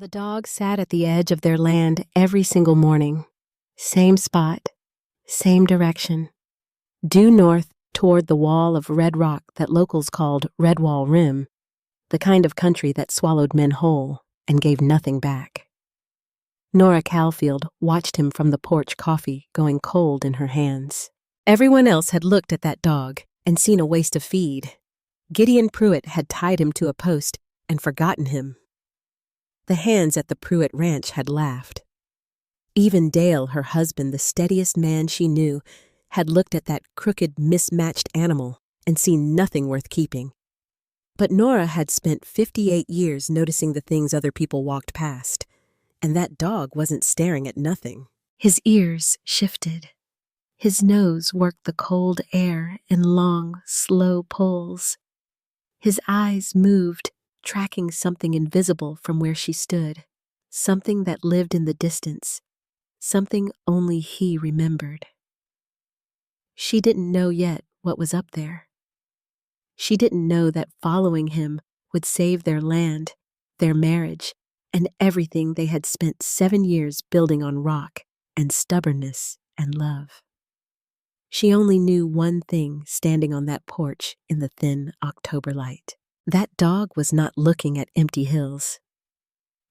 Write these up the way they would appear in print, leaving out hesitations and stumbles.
The dog sat at the edge of their land every single morning. Same spot, same direction. Due north toward the wall of red rock that locals called Redwall Rim, the kind of country that swallowed men whole and gave nothing back. Nora Calfield watched him from the porch, coffee going cold in her hands. Everyone else had looked at that dog and seen a waste of feed. Gideon Pruitt had tied him to a post and forgotten him. The hands at the Pruitt ranch had laughed. Even Dale, her husband, the steadiest man she knew, had looked at that crooked, mismatched animal and seen nothing worth keeping. But Nora had spent 58 years noticing the things other people walked past, and that dog wasn't staring at nothing. His ears shifted. His nose worked the cold air in long, slow pulls. His eyes moved, tracking something invisible from where she stood, something that lived in the distance, something only he remembered. She didn't know yet what was up there. She didn't know that following him would save their land, their marriage, and everything they had spent 7 years building on rock and stubbornness and love. She only knew one thing standing on that porch in the thin October light. That dog was not looking at empty hills.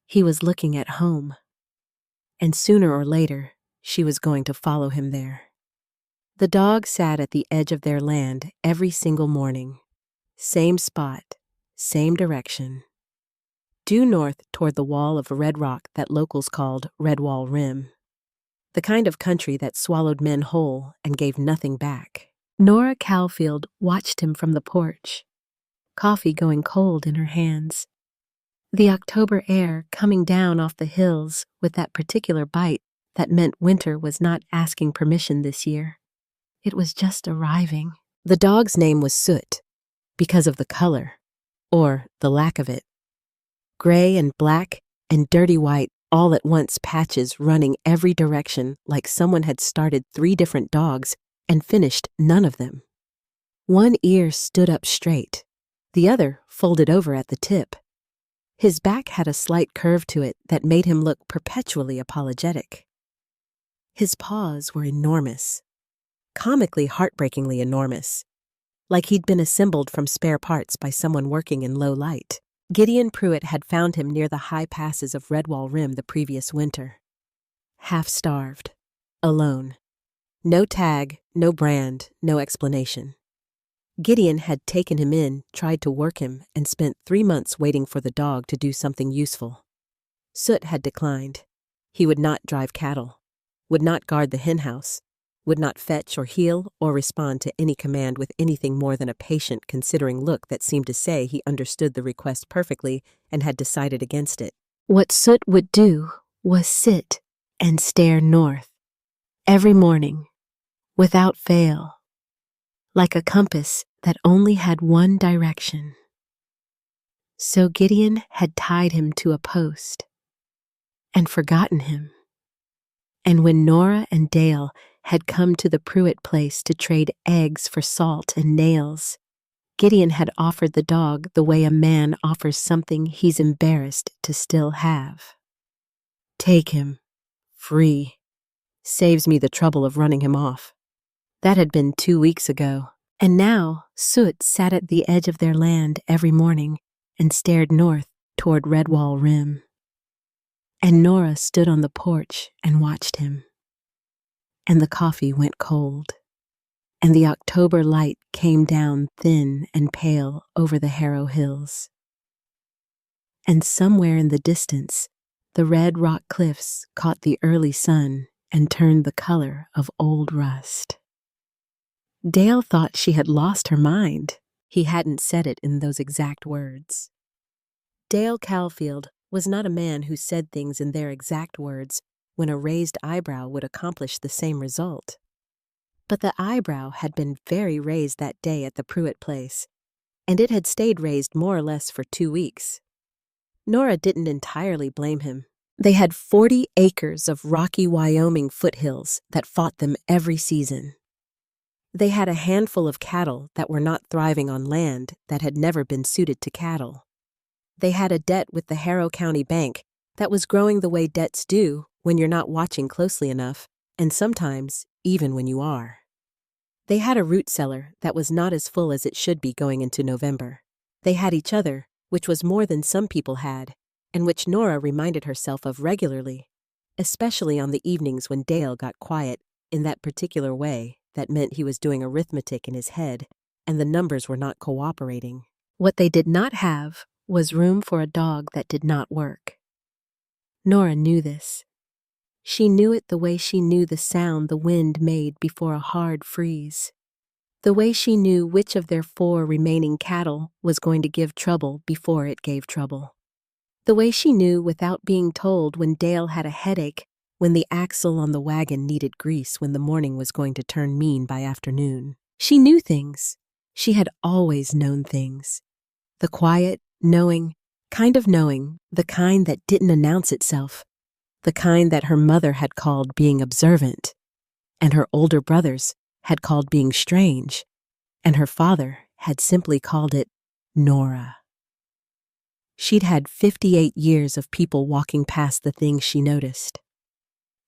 He was looking at home. And sooner or later, she was going to follow him there. The dog sat at the edge of their land every single morning. Same spot, same direction. Due north toward the wall of red rock that locals called Redwall Rim. The kind of country that swallowed men whole and gave nothing back. Nora Calfield watched him from the porch, coffee going cold in her hands. The October air coming down off the hills with that particular bite that meant winter was not asking permission this year. It was just arriving. The dog's name was Soot, because of the color, or the lack of it. Gray and black and dirty white all at once, patches running every direction like someone had started 3 different dogs and finished none of them. One ear stood up straight, the other folded over at the tip. His back had a slight curve to it that made him look perpetually apologetic. His paws were enormous, comically heartbreakingly enormous, like he'd been assembled from spare parts by someone working in low light. Gideon Pruitt had found him near the high passes of Redwall Rim the previous winter. Half-starved, alone. No tag, no brand, no explanation. Gideon had taken him in, tried to work him, and spent 3 months waiting for the dog to do something useful. Soot had declined. He would not drive cattle, would not guard the henhouse, would not fetch or heel or respond to any command with anything more than a patient, considering look that seemed to say he understood the request perfectly and had decided against it. What Soot would do was sit and stare north, every morning, without fail, like a compass that only had one direction. So Gideon had tied him to a post and forgotten him. And when Nora and Dale had come to the Pruitt place to trade eggs for salt and nails, Gideon had offered the dog the way a man offers something he's embarrassed to still have. Take him, free. Saves me the trouble of running him off. That had been 2 weeks ago, and now Soot sat at the edge of their land every morning and stared north toward Redwall Rim. And Nora stood on the porch and watched him. And the coffee went cold, and the October light came down thin and pale over the Harrow Hills. And somewhere in the distance, the red rock cliffs caught the early sun and turned the color of old rust. Dale thought she had lost her mind. He hadn't said it in those exact words. Dale Calfield was not a man who said things in their exact words when a raised eyebrow would accomplish the same result. But the eyebrow had been very raised that day at the Pruitt place, and it had stayed raised more or less for 2 weeks. Nora didn't entirely blame him. They had 40 acres of rocky Wyoming foothills that fought them every season. They had a handful of cattle that were not thriving on land that had never been suited to cattle. They had a debt with the Harrow County Bank that was growing the way debts do when you're not watching closely enough, and sometimes even when you are. They had a root cellar that was not as full as it should be going into November. They had each other, which was more than some people had, and which Nora reminded herself of regularly, especially on the evenings when Dale got quiet in that particular way that meant he was doing arithmetic in his head and the numbers were not cooperating. What they did not have was room for a dog that did not work. Nora knew this. She knew it the way she knew the sound the wind made before a hard freeze. The way she knew which of their 4 remaining cattle was going to give trouble before it gave trouble. The way she knew without being told when Dale had a headache, when the axle on the wagon needed grease, when the morning was going to turn mean by afternoon. She knew things. She had always known things. The quiet, knowing, the kind that didn't announce itself, the kind that her mother had called being observant, and her older brothers had called being strange, and her father had simply called it Nora. She'd had 58 years of people walking past the things she noticed.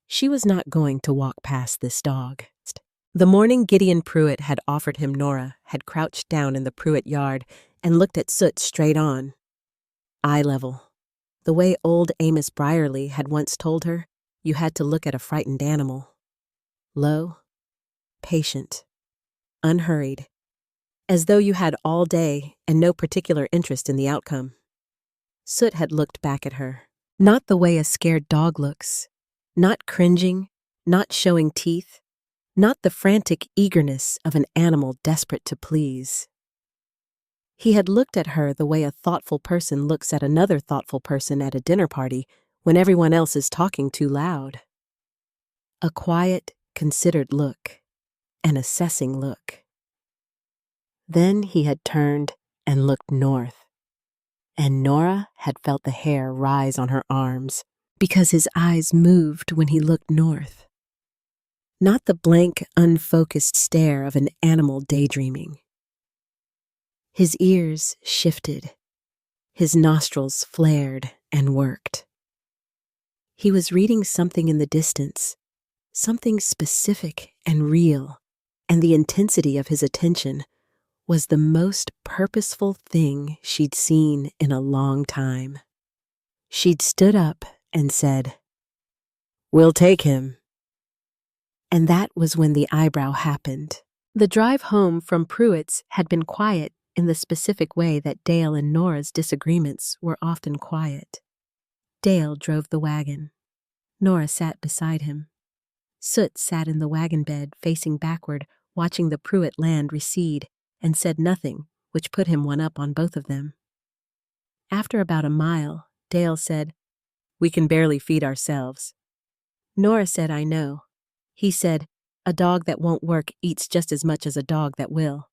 She was not going to walk past this dog. The morning Gideon Pruitt had offered him Nora had crouched down in the Pruitt yard and looked at Soot straight on, eye level. The way old Amos Brierly had once told her, you had to look at a frightened animal. Low, patient, unhurried, as though you had all day and no particular interest in the outcome. Soot had looked back at her, not the way a scared dog looks, not cringing, not showing teeth, not the frantic eagerness of an animal desperate to please. He had looked at her the way a thoughtful person looks at another thoughtful person at a dinner party when everyone else is talking too loud. A quiet, considered look, an assessing look. Then he had turned and looked north, and Nora had felt the hair rise on her arms because his eyes moved when he looked north. Not the blank, unfocused stare of an animal daydreaming. His ears shifted. His nostrils flared and worked. He was reading something in the distance, something specific and real, and the intensity of his attention was the most purposeful thing she'd seen in a long time. She'd stood up and said, "We'll take him." And that was when the eyebrow happened. The drive home from Pruitt's had been quiet in the specific way that Dale and Nora's disagreements were often quiet. Dale drove the wagon. Nora sat beside him. Soot sat in the wagon bed, facing backward, watching the Pruitt land recede, and said nothing, which put him one up on both of them. After about a mile, Dale said, "We can barely feed ourselves." Nora said, "I know." He said, "A dog that won't work eats just as much as a dog that will."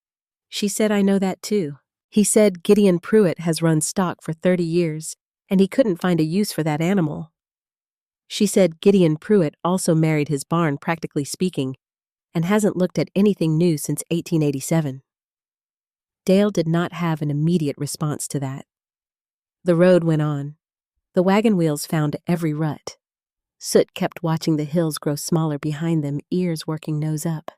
She said, "I know that too." He said, "Gideon Pruitt has run stock for 30 years, and he couldn't find a use for that animal." She said, "Gideon Pruitt also married his barn, practically speaking, and hasn't looked at anything new since 1887. Dale did not have an immediate response to that. The road went on. The wagon wheels found every rut. Soot kept watching the hills grow smaller behind them, ears working nose up.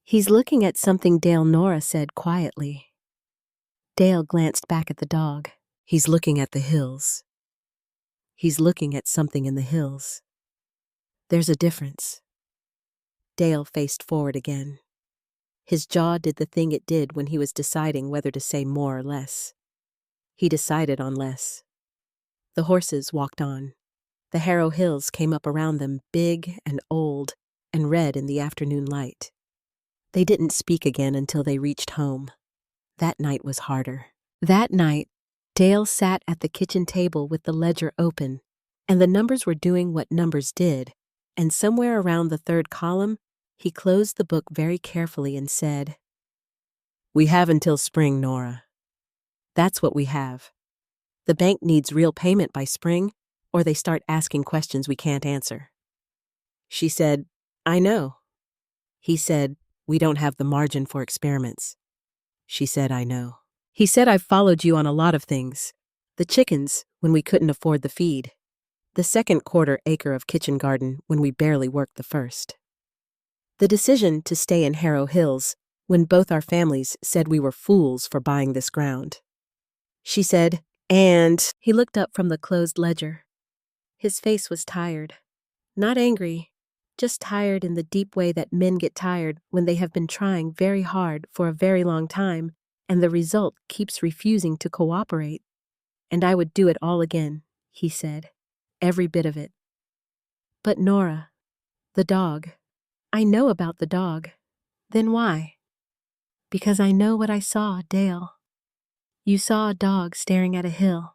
"He's looking at something," Nora said quietly. Dale glanced back at the dog. "He's looking at the hills. He's looking at something in the hills. There's a difference." Dale faced forward again. His jaw did the thing it did when he was deciding whether to say more or less. He decided on less. The horses walked on. The Harrow Hills came up around them, big and old and red in the afternoon light. They didn't speak again until they reached home. That night was harder. That night, Dale sat at the kitchen table with the ledger open, and the numbers were doing what numbers did, and somewhere around the 3rd column, he closed the book very carefully and said, "We have until spring, Nora. That's what we have. The bank needs real payment by spring, or they start asking questions we can't answer." She said, "I know." He said, "We don't have the margin for experiments." She said, "I know." He said, "I've followed you on a lot of things. The chickens, when we couldn't afford the feed. The second quarter-acre of kitchen garden when we barely worked the first. The decision to stay in Harrow Hills when both our families said we were fools for buying this ground. She said, and he looked up from the closed ledger. His face was tired. Not angry, just tired in the deep way that men get tired when they have been trying very hard for a very long time and the result keeps refusing to cooperate. And I would do it all again, he said. Every bit of it. But Nora, the dog. I know about the dog. Then why? Because I know what I saw, Dale. You saw a dog staring at a hill.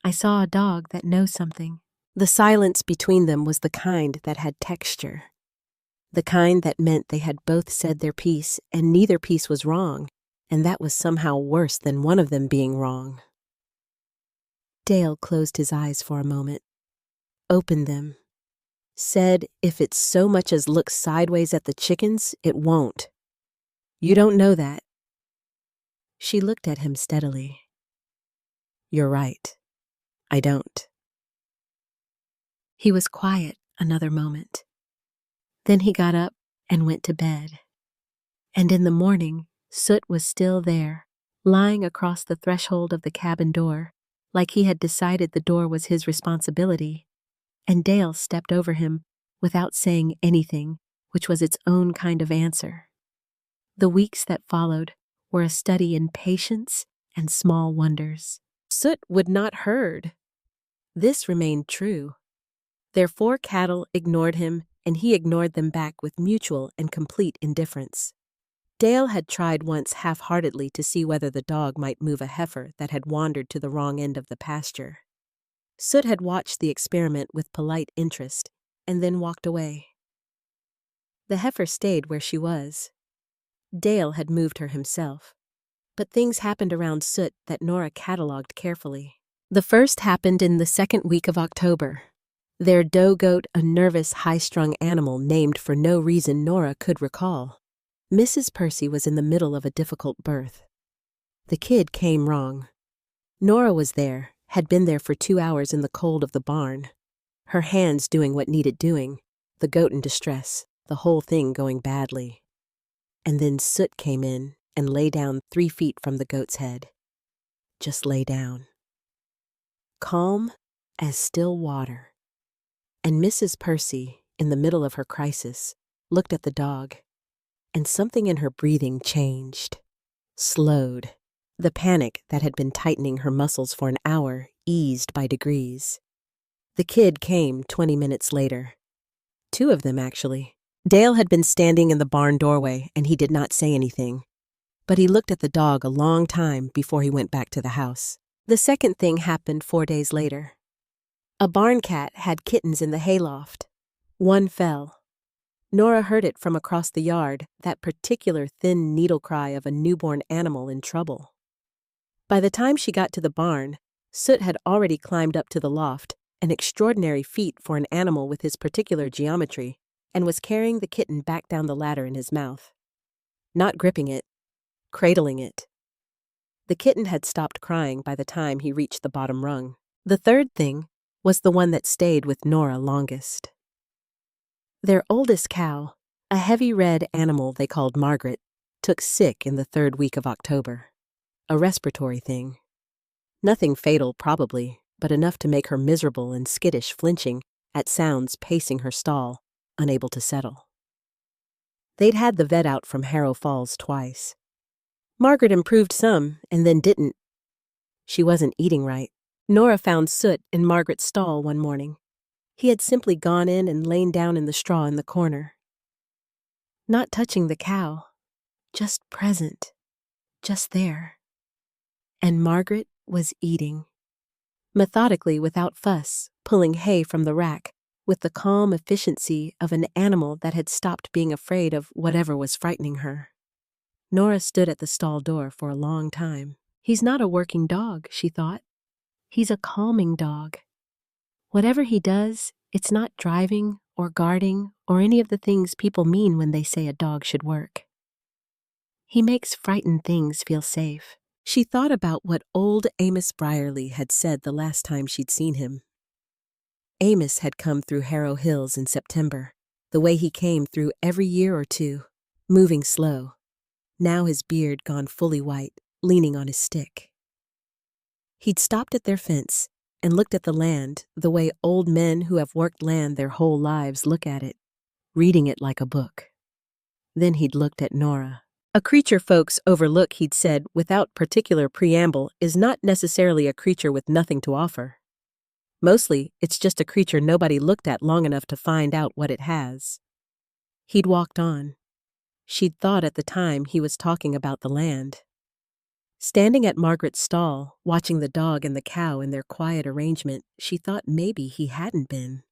I saw a dog that knows something. The silence between them was the kind that had texture. The kind that meant they had both said their piece and neither piece was wrong, and that was somehow worse than one of them being wrong. Dale closed his eyes for a moment, opened them, said if it so much as looks sideways at the chickens, it won't. You don't know that. She looked at him steadily. You're right. I don't. He was quiet another moment. Then he got up and went to bed. And in the morning, Soot was still there, lying across the threshold of the cabin door, like he had decided the door was his responsibility, and Dale stepped over him without saying anything, which was its own kind of answer. The weeks that followed were a study in patience and small wonders. Soot would not herd. This remained true. Their 4 cattle ignored him, and he ignored them back with mutual and complete indifference. Dale had tried once half-heartedly to see whether the dog might move a heifer that had wandered to the wrong end of the pasture. Soot had watched the experiment with polite interest and then walked away. The heifer stayed where she was. Dale had moved her himself, but things happened around Soot that Nora catalogued carefully. The first happened in the second week of October. Their doe goat, a nervous, high-strung animal named for no reason Nora could recall. Mrs. Percy was in the middle of a difficult birth. The kid came wrong. Nora was there, had been there for 2 hours in the cold of the barn. Her hands doing what needed doing, the goat in distress, the whole thing going badly. And then Soot came in and lay down 3 feet from the goat's head. Just lay down. Calm as still water. And Mrs. Percy, in the middle of her crisis, looked at the dog, and something in her breathing changed, slowed. The panic that had been tightening her muscles for an hour eased by degrees. The kid came 20 minutes later. 2 of them, actually. Dale had been standing in the barn doorway, and he did not say anything. But he looked at the dog a long time before he went back to the house. The second thing happened 4 days later. A barn cat had kittens in the hayloft. One fell. Nora heard it from across the yard, that particular thin needle cry of a newborn animal in trouble. By the time she got to the barn, Soot had already climbed up to the loft, an extraordinary feat for an animal with his particular geometry, and was carrying the kitten back down the ladder in his mouth. Not gripping it, cradling it. The kitten had stopped crying by the time he reached the bottom rung. The third thing was the one that stayed with Nora longest. Their oldest cow, a heavy red animal they called Margaret, took sick in the 3rd week of October. A respiratory thing. Nothing fatal, probably, but enough to make her miserable and skittish, flinching at sounds pacing her stall, unable to settle. They'd had the vet out from Harrow Falls twice. Margaret improved some, and then didn't. She wasn't eating right. Nora found Soot in Margaret's stall one morning. He had simply gone in and lain down in the straw in the corner. Not touching the cow, just present, just there. And Margaret was eating. Methodically, without fuss, pulling hay from the rack, with the calm efficiency of an animal that had stopped being afraid of whatever was frightening her. Nora stood at the stall door for a long time. He's not a working dog, she thought. He's a calming dog. Whatever he does, it's not driving or guarding or any of the things people mean when they say a dog should work. He makes frightened things feel safe. She thought about what old Amos Brierly had said the last time she'd seen him. Amos had come through Harrow Hills in September, the way he came through every year or two, moving slow, now his beard gone fully white, leaning on his stick. He'd stopped at their fence and looked at the land the way old men who have worked land their whole lives look at it, reading it like a book. Then he'd looked at Nora. A creature folks overlook, he'd said, without particular preamble, is not necessarily a creature with nothing to offer. Mostly, it's just a creature nobody looked at long enough to find out what it has. He'd walked on. She'd thought at the time he was talking about the land. Standing at Margaret's stall, watching the dog and the cow in their quiet arrangement, she thought maybe he hadn't been.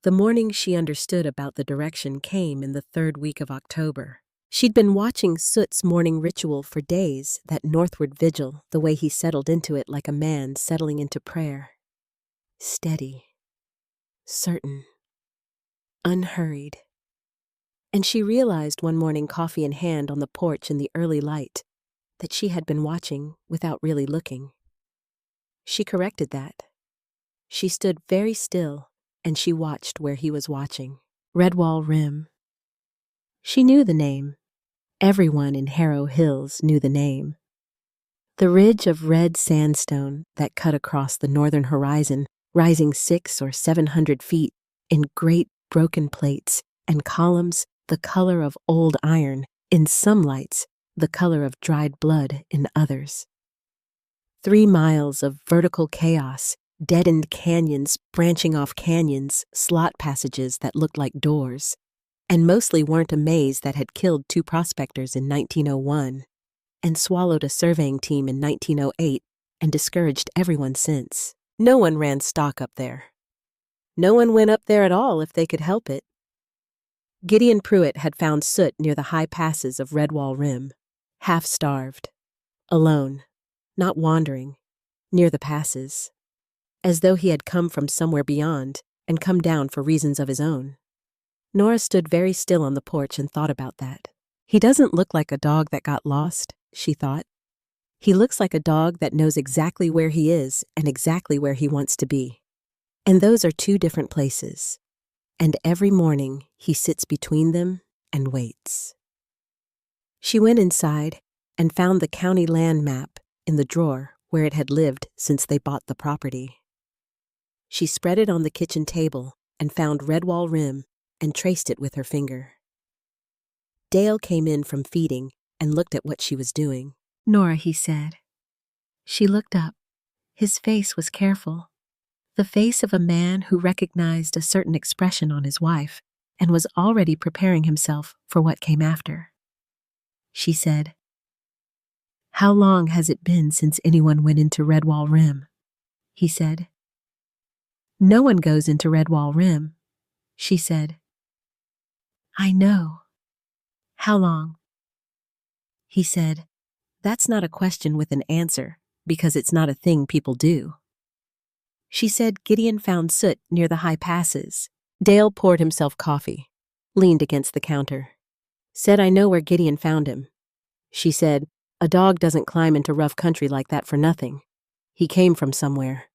The morning she understood about the direction came in the 3rd week of October. She'd been watching Soot's morning ritual for days, that northward vigil, the way he settled into it like a man settling into prayer. Steady, certain, unhurried. And she realized one morning, coffee in hand on the porch in the early light, that she had been watching without really looking. She corrected that. She stood very still, and she watched where he was watching. Redwall Rim. She knew the name. Everyone in Harrow Hills knew the name. The ridge of red sandstone that cut across the northern horizon, rising 600 or 700 feet in great broken plates and columns the color of old iron, in some lights the color of dried blood in others. 3 miles of vertical chaos, deadened canyons branching off canyons, slot passages that looked like doors, and mostly weren't a maze that had killed 2 prospectors in 1901 and swallowed a surveying team in 1908 and discouraged everyone since. No one ran stock up there. No one went up there at all if they could help it. Gideon Pruitt had found Soot near the high passes of Redwall Rim, half-starved, alone, not wandering, near the passes, as though he had come from somewhere beyond and come down for reasons of his own. Nora stood very still on the porch and thought about that. He doesn't look like a dog that got lost, she thought. He looks like a dog that knows exactly where he is and exactly where he wants to be. And those are 2 different places. And every morning he sits between them and waits. She went inside and found the county land map in the drawer where it had lived since they bought the property. She spread it on the kitchen table and found Redwall Rim and traced it with her finger. Dale came in from feeding and looked at what she was doing. "Nora," he said. She looked up. His face was careful, the face of a man who recognized a certain expression on his wife and was already preparing himself for what came after. She said, "How long has it been since anyone went into Redwall Rim?" He said. "No one goes into Redwall Rim," she said. "I know. How long?" He said, "That's not a question with an answer, because it's not a thing people do." She said Gideon found Soot near the high passes. Dale poured himself coffee, leaned against the counter. "Said I know where Gideon found him." She said, "A dog doesn't climb into rough country like that for nothing. He came from somewhere.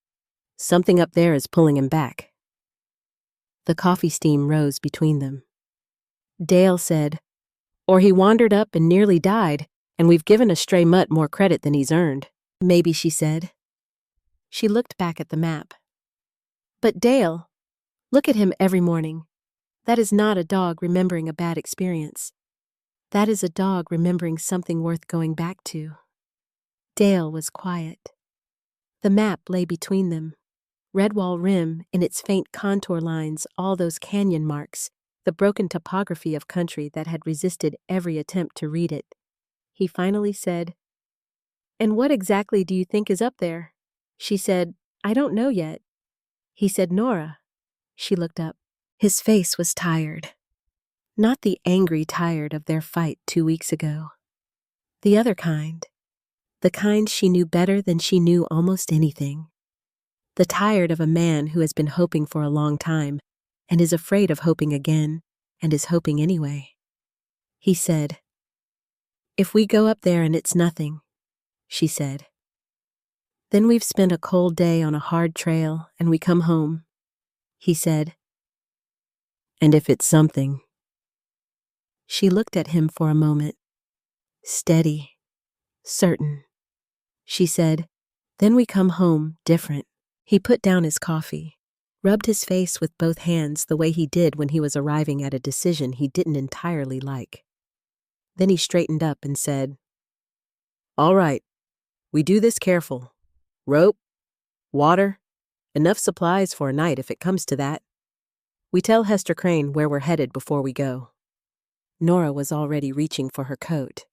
Something up there is pulling him back." The coffee steam rose between them. Dale said, "Or he wandered up and nearly died, and we've given a stray mutt more credit than he's earned." "Maybe," she said. She looked back at the map. "But Dale, look at him every morning. That is not a dog remembering a bad experience. That is a dog remembering something worth going back to." Dale was quiet. The map lay between them. Redwall Rim, in its faint contour lines, all those canyon marks, the broken topography of country that had resisted every attempt to read it. He finally said, "And what exactly do you think is up there?" She said, "I don't know yet." He said, "Nora." She looked up. His face was tired. Not the angry tired of their fight 2 weeks ago. The other kind. The kind she knew better than she knew almost anything. The tired of a man who has been hoping for a long time and is afraid of hoping again and is hoping anyway. He said, "If we go up there and it's nothing, she said. Then we've spent a cold day on a hard trail and we come home, he said. And if it's something. She looked at him for a moment. Steady, certain. She said, then we come home different. He put down his coffee, rubbed his face with both hands the way he did when he was arriving at a decision he didn't entirely like. Then he straightened up and said, All right, we do this careful. Rope, water, enough supplies for a night if it comes to that. We tell Hester Crane where we're headed before we go. Nora was already reaching for her coat.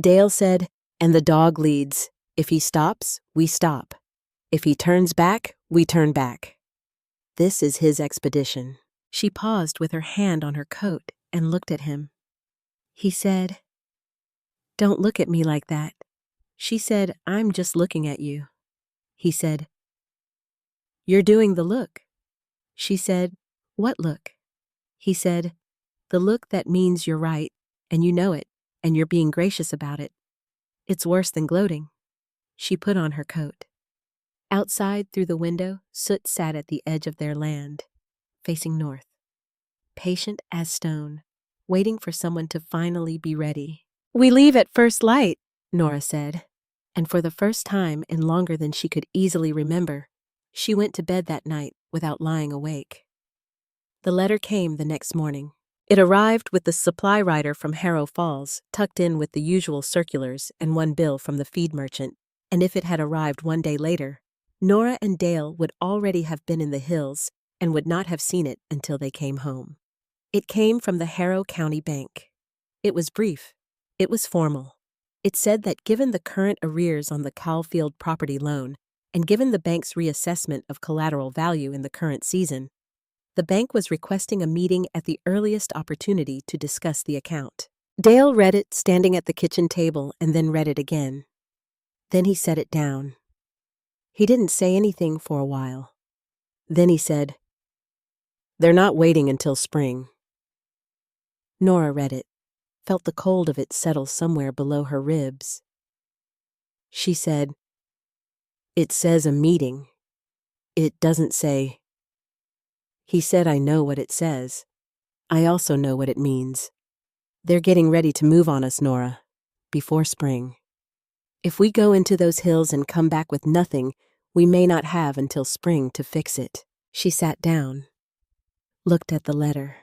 Dale said, and the dog leads. If he stops, we stop. If he turns back, we turn back. This is his expedition. She paused with her hand on her coat and looked at him. He said, Don't look at me like that. She said, I'm just looking at you. He said, You're doing the look. She said, What look? He said, The look that means you're right, and you know it, and you're being gracious about it. It's worse than gloating. She put on her coat. Outside through the window, Soot sat at the edge of their land, facing north, patient as stone, waiting for someone to finally be ready. We leave at first light, Nora said, and for the first time in longer than she could easily remember, she went to bed that night without lying awake. The letter came the next morning. It arrived with the supply rider from Harrow Falls, tucked in with the usual circulars and one bill from the feed merchant, and if it had arrived one day later, Nora and Dale would already have been in the hills and would not have seen it until they came home. It came from the Harrow County Bank. It was brief. It was formal. It said that given the current arrears on the Caulfield property loan, and given the bank's reassessment of collateral value in the current season, the bank was requesting a meeting at the earliest opportunity to discuss the account. Dale read it standing at the kitchen table and then read it again. Then he set it down. He didn't say anything for a while. Then he said, They're not waiting until spring. Nora read it, felt the cold of it settle somewhere below her ribs. She said, It says a meeting. It doesn't say. He said, I know what it says. I also know what it means. They're getting ready to move on us, Nora, before spring. If we go into those hills and come back with nothing, we may not have until spring to fix it. She sat down, looked at the letter,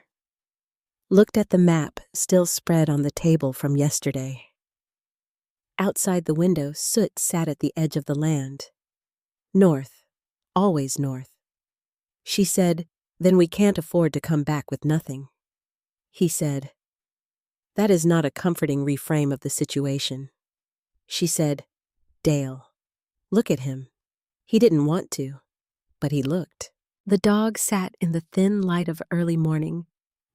looked at the map still spread on the table from yesterday. Outside the window, Soot sat at the edge of the land. North, always north. She said, Then we can't afford to come back with nothing. He said, That is not a comforting reframe of the situation. She said, Dale, look at him. He didn't want to, but he looked. The dog sat in the thin light of early morning,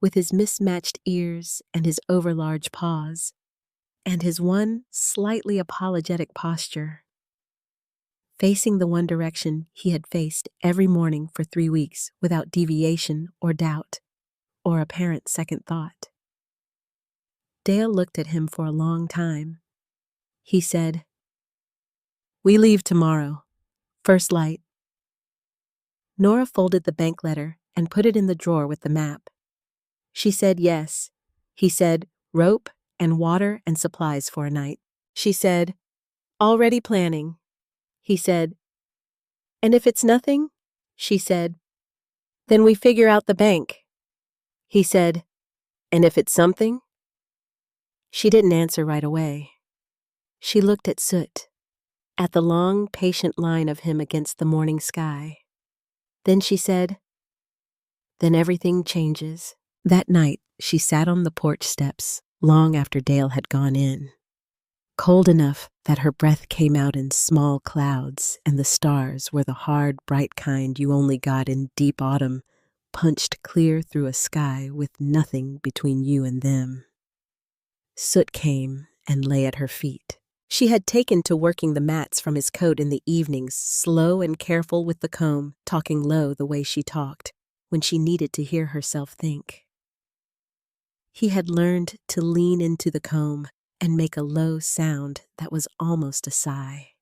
with his mismatched ears and his overlarge paws, and his one slightly apologetic posture, facing the one direction he had faced every morning for 3 weeks without deviation or doubt or apparent second thought. Dale looked at him for a long time. He said, We leave tomorrow. First light. Nora folded the bank letter and put it in the drawer with the map. She said yes. He said, Rope and water and supplies for a night. She said, Already planning. He said, And if it's nothing? She said, Then we figure out the bank. He said, And if it's something? She didn't answer right away. She looked at Soot, at the long, patient line of him against the morning sky. Then she said, Then everything changes. That night, she sat on the porch steps long after Dale had gone in. Cold enough that her breath came out in small clouds and the stars were the hard, bright kind you only got in deep autumn, punched clear through a sky with nothing between you and them. Soot came and lay at her feet. She had taken to working the mats from his coat in the evenings, slow and careful with the comb, talking low the way she talked, when she needed to hear herself think. He had learned to lean into the comb, and make a low sound that was almost a sigh.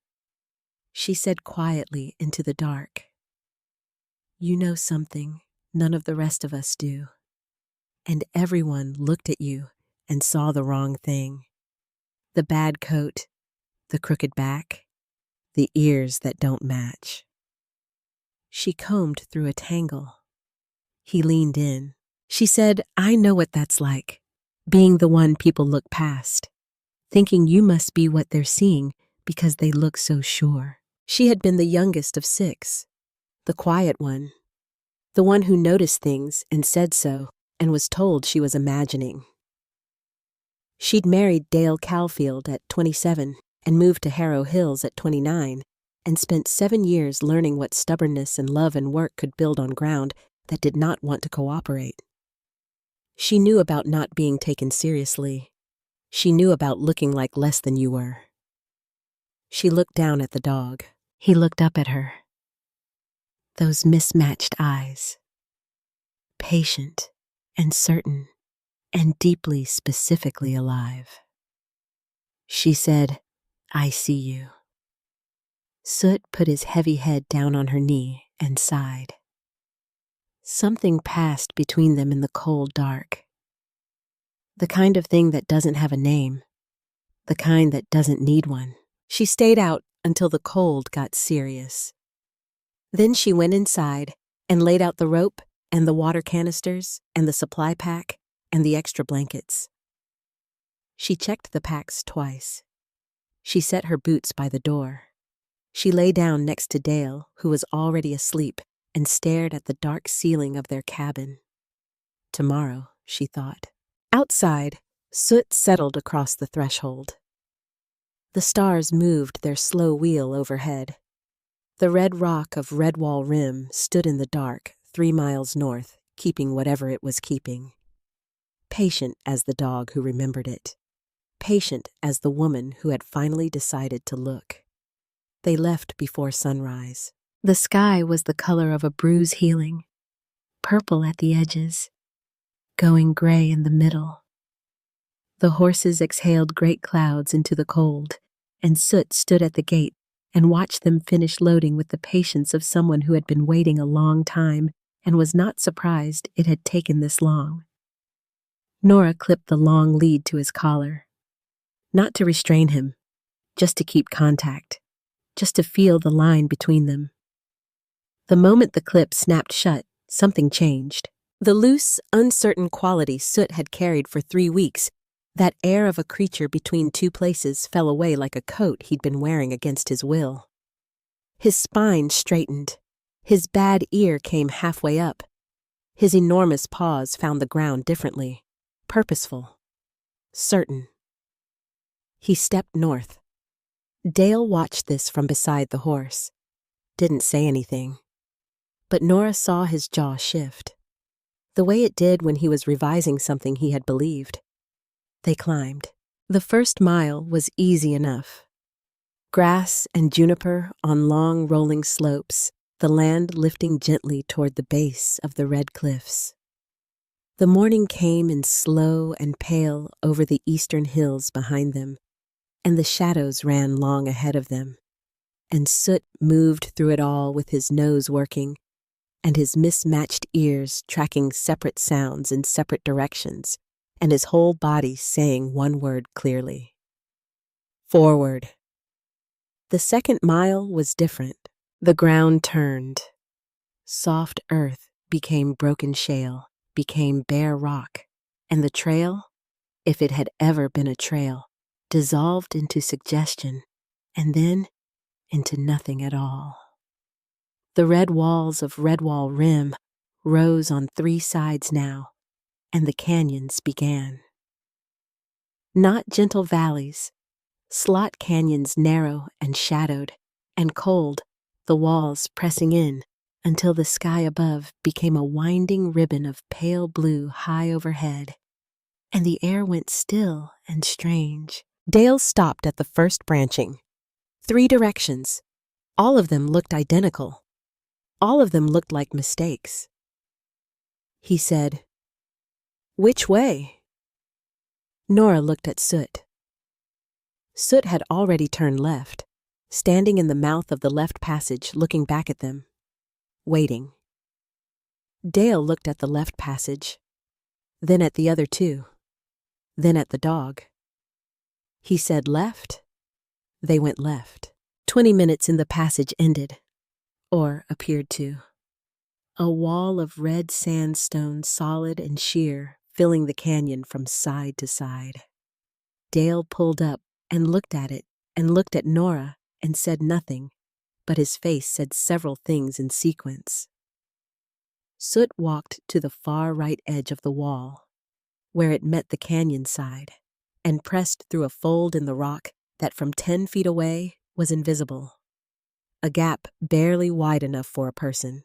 She said quietly into the dark, "You know something none of the rest of us do." And everyone looked at you and saw the wrong thing. The bad coat, the crooked back, the ears that don't match. She combed through a tangle. He leaned in. She said, "I know what that's like, being the one people look past, thinking you must be what they're seeing because they look so sure." She had been the youngest of 6, the quiet one, the one who noticed things and said so and was told she was imagining. She'd married Dale Calfield at 27 and moved to Harrow Hills at 29 and spent 7 years learning what stubbornness and love and work could build on ground that did not want to cooperate. She knew about not being taken seriously. She knew about looking like less than you were. She looked down at the dog. He looked up at her. Those mismatched eyes. Patient and certain and deeply specifically alive. She said, "I see you." Soot put his heavy head down on her knee and sighed. Something passed between them in the cold dark. The kind of thing that doesn't have a name. The kind that doesn't need one. She stayed out until the cold got serious. Then she went inside and laid out the rope and the water canisters and the supply pack and the extra blankets. She checked the packs twice. She set her boots by the door. She lay down next to Dale, who was already asleep, and stared at the dark ceiling of their cabin. Tomorrow, she thought. Outside, soot settled across the threshold. The stars moved their slow wheel overhead. The red rock of Redwall Rim stood in the dark 3 miles north, keeping whatever it was keeping. Patient as the dog who remembered it. Patient as the woman who had finally decided to look. They left before sunrise. The sky was the color of a bruise healing, purple at the edges, going gray in the middle. The horses exhaled great clouds into the cold, and Soot stood at the gate and watched them finish loading with the patience of someone who had been waiting a long time and was not surprised it had taken this long. Nora clipped the long lead to his collar. Not to restrain him, just to keep contact, just to feel the line between them. The moment the clip snapped shut, something changed. The loose, uncertain quality Soot had carried for 3 weeks, that air of a creature between two places, fell away like a coat he'd been wearing against his will. His spine straightened. His bad ear came halfway up. His enormous paws found the ground differently, purposeful, certain. He stepped north. Dale watched this from beside the horse. Didn't say anything. But Nora saw his jaw shift, the way it did when he was revising something he had believed. They climbed. The first mile was easy enough. Grass and juniper on long rolling slopes, the land lifting gently toward the base of the red cliffs. The morning came in slow and pale over the eastern hills behind them, and the shadows ran long ahead of them, and Soot moved through it all with his nose working, and his mismatched ears tracking separate sounds in separate directions, and his whole body saying one word clearly. Forward. The second mile was different. The ground turned. Soft earth became broken shale, became bare rock, and the trail, if it had ever been a trail, dissolved into suggestion, and then into nothing at all. The red walls of Redwall Rim rose on 3 sides now, and the canyons began. Not gentle valleys, slot canyons narrow and shadowed, and cold, the walls pressing in until the sky above became a winding ribbon of pale blue high overhead, and the air went still and strange. Dale stopped at the first branching. 3 directions. All of them looked identical. All of them looked like mistakes. He said, "Which way?" Nora looked at Soot. Soot had already turned left, standing in the mouth of the left passage looking back at them, waiting. Dale looked at the left passage, then at the other two, then at the dog. He said left. They went left. 20 minutes in the passage ended, or appeared to. A wall of red sandstone, solid and sheer, filling the canyon from side to side. Dale pulled up and looked at it and looked at Nora and said nothing, but his face said several things in sequence. Soot walked to the far right edge of the wall, where it met the canyon side, and pressed through a fold in the rock that from 10 feet away was invisible. A gap barely wide enough for a person.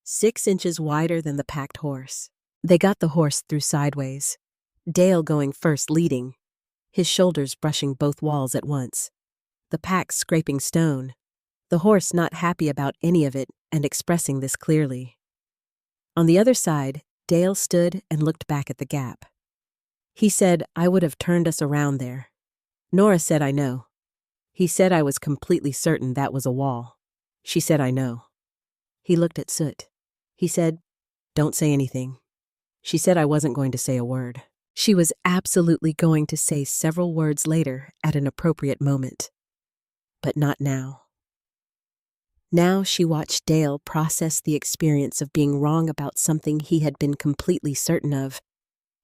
6 inches wider than the packed horse. They got the horse through sideways, Dale going first leading, his shoulders brushing both walls at once, the pack scraping stone, the horse not happy about any of it and expressing this clearly. On the other side, Dale stood and looked back at the gap. He said, "I would have turned us around there." Nora said, "I know." He said, "I was completely certain that was a wall." She said, "I know." He looked at Soot. He said, "Don't say anything." She said I wasn't going to say a word. She was absolutely going to say several words later at an appropriate moment. But not now. Now she watched Dale process the experience of being wrong about something he had been completely certain of,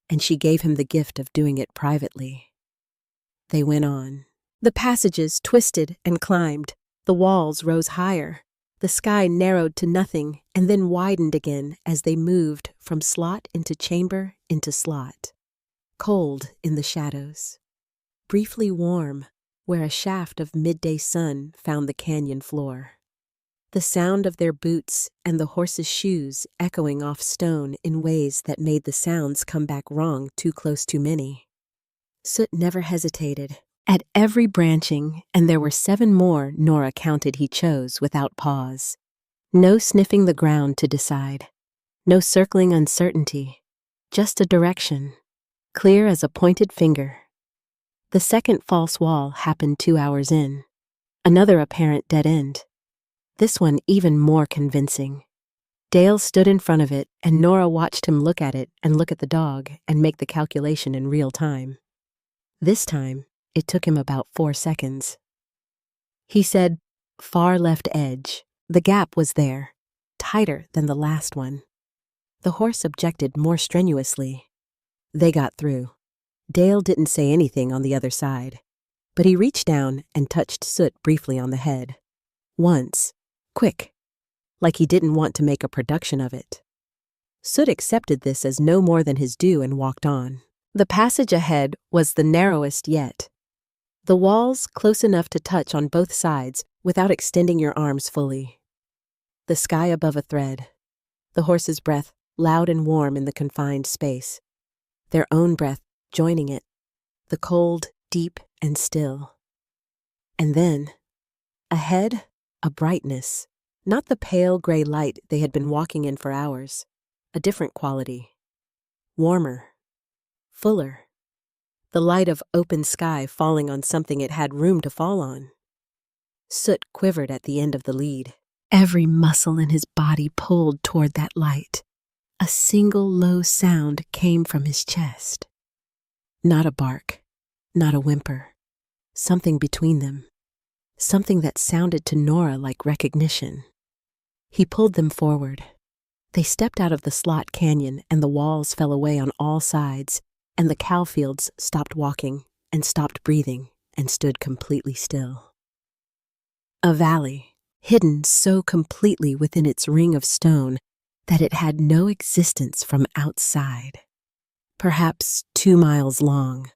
and she gave him the gift of doing it privately. They went on. The passages twisted and climbed. The walls rose higher. The sky narrowed to nothing and then widened again as they moved from slot into chamber into slot. Cold in the shadows. Briefly warm where a shaft of midday sun found the canyon floor. The sound of their boots and the horse's shoes echoing off stone in ways that made the sounds come back wrong too close to many. Soot never hesitated. At every branching, and there were 7 more Nora counted he chose without pause. No sniffing the ground to decide. No circling uncertainty. Just a direction, clear as a pointed finger. The second false wall happened 2 hours in. Another apparent dead end. This one even more convincing. Dale stood in front of it, and Nora watched him look at it and look at the dog and make the calculation in real time. This time, it took him about 4 seconds. He said, "Far left edge." The gap was there, tighter than the last one. The horse objected more strenuously. They got through. Dale didn't say anything on the other side, but he reached down and touched Soot briefly on the head. Once. Quick. Like he didn't want to make a production of it. Soot accepted this as no more than his due and walked on. The passage ahead was the narrowest yet. The walls close enough to touch on both sides without extending your arms fully. The sky above a thread. The horse's breath loud and warm in the confined space. Their own breath joining it. The cold, deep, and still. And then, ahead, a brightness. Not the pale gray light they had been walking in for hours. A different quality. Warmer. Fuller. The light of open sky falling on something it had room to fall on. Soot quivered at the end of the lead. Every muscle in his body pulled toward that light. A single low sound came from his chest. Not a bark, not a whimper. Something between them. Something that sounded to Nora like recognition. He pulled them forward. They stepped out of the slot canyon and the walls fell away on all sides, and the cow fields stopped walking and stopped breathing and stood completely still. A valley, hidden so completely within its ring of stone that it had no existence from outside. Perhaps 2 miles long,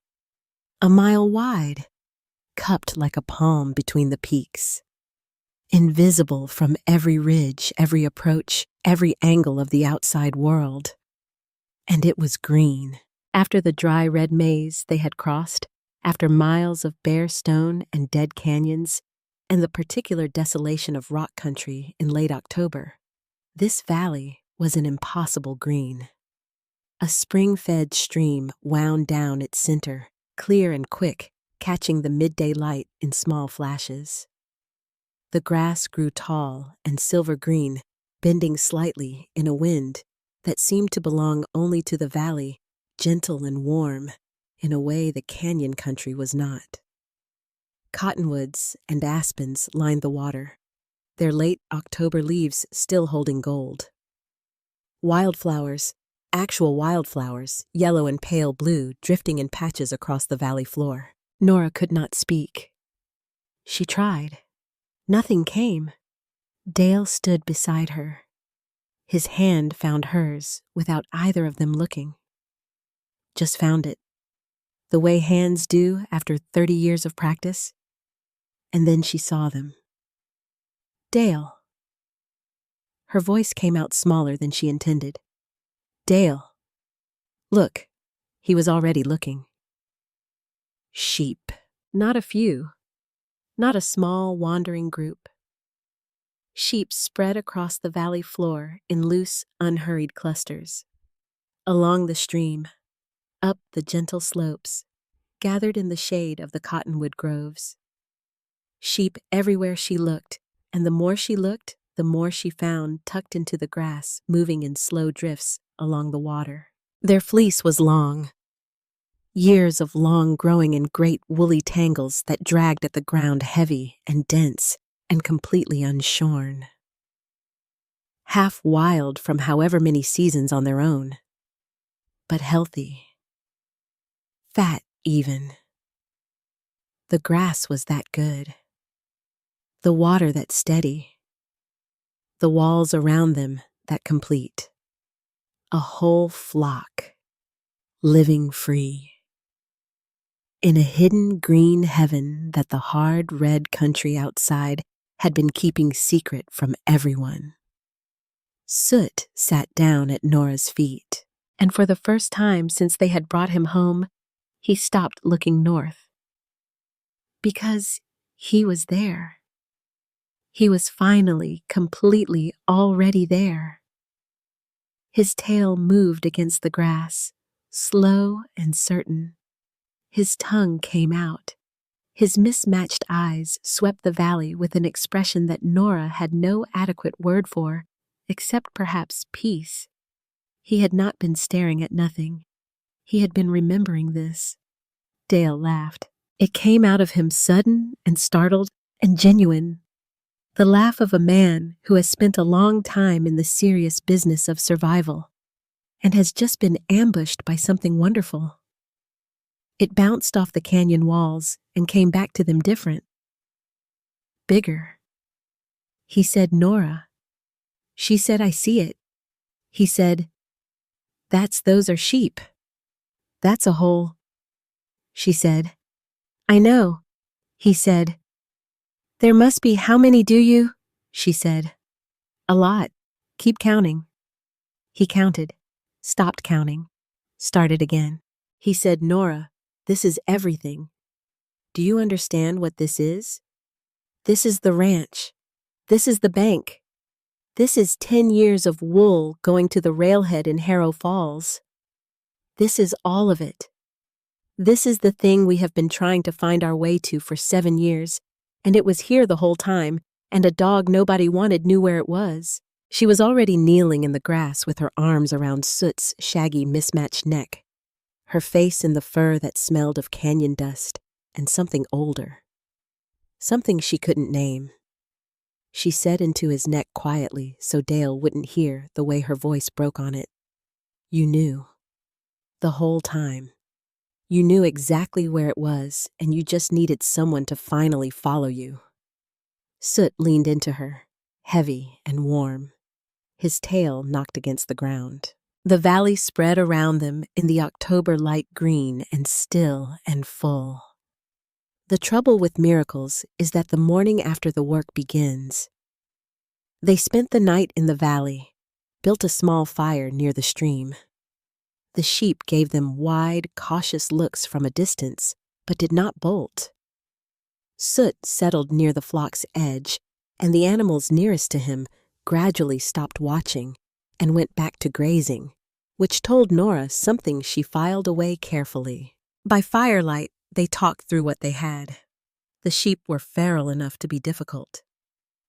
a mile wide, cupped like a palm between the peaks. Invisible from every ridge, every approach, every angle of the outside world. And it was green. After the dry red maze they had crossed, after miles of bare stone and dead canyons, and the particular desolation of rock country in late October, this valley was an impossible green. A spring-fed stream wound down its center, clear and quick, catching the midday light in small flashes. The grass grew tall and silver-green, bending slightly in a wind that seemed to belong only to the valley, gentle and warm, in a way the canyon country was not. Cottonwoods and aspens lined the water, their late October leaves still holding gold. Wildflowers, actual wildflowers, yellow and pale blue, drifting in patches across the valley floor. Nora could not speak. She tried. Nothing came. Dale stood beside her. His hand found hers without either of them looking. Just found it, the way hands do after 30 years of practice. And then she saw them. Dale. Her voice came out smaller than she intended. Dale. Look. He was already looking. Sheep. Not a few. Not a small, wandering group. Sheep spread across the valley floor in loose, unhurried clusters. Along the stream, up the gentle slopes, gathered in the shade of the cottonwood groves. Sheep everywhere she looked, and the more she looked, the more she found tucked into the grass, moving in slow drifts along the water. Their fleece was long. Years of long growing in great woolly tangles that dragged at the ground heavy and dense and completely unshorn. Half wild from however many seasons on their own, but healthy. Fat, even. The grass was that good. The water that steady. The walls around them that complete. A whole flock, living free. In a hidden green heaven that the hard red country outside had been keeping secret from everyone. Soot sat down at Nora's feet, and for the first time since they had brought him home, he stopped looking north. Because he was there. He was finally, completely, already there. His tail moved against the grass, slow and certain. His tongue came out. His mismatched eyes swept the valley with an expression that Nora had no adequate word for, except perhaps peace. He had not been staring at nothing. He had been remembering this. Dale laughed. It came out of him sudden and startled and genuine. The laugh of a man who has spent a long time in the serious business of survival and has just been ambushed by something wonderful. It bounced off the canyon walls and came back to them different. Bigger. He said, Nora. She said, I see it. He said, those are sheep. That's a hole. She said, I know. He said, there must be how many do you? She said, a lot. Keep counting. He counted, stopped counting, started again. He said, Nora, this is everything. Do you understand what this is? This is the ranch. This is the bank. This is 10 years of wool going to the railhead in Harrow Falls. This is all of it. This is the thing we have been trying to find our way to for 7 years, and it was here the whole time, and a dog nobody wanted knew where it was. She was already kneeling in the grass with her arms around Soot's shaggy, mismatched neck, her face in the fur that smelled of canyon dust and something older. Something she couldn't name. She said into his neck quietly so Dale wouldn't hear the way her voice broke on it. You knew. The whole time. You knew exactly where it was, and you just needed someone to finally follow you. Soot leaned into her, heavy and warm. His tail knocked against the ground. The valley spread around them in the October light green and still and full. The trouble with miracles is that the morning after the work begins. They spent the night in the valley, built a small fire near the stream. The sheep gave them wide, cautious looks from a distance, but did not bolt. Soot settled near the flock's edge, and the animals nearest to him gradually stopped watching and went back to grazing, which told Nora something she filed away carefully. By firelight, They talked through what they had. The sheep were feral enough to be difficult.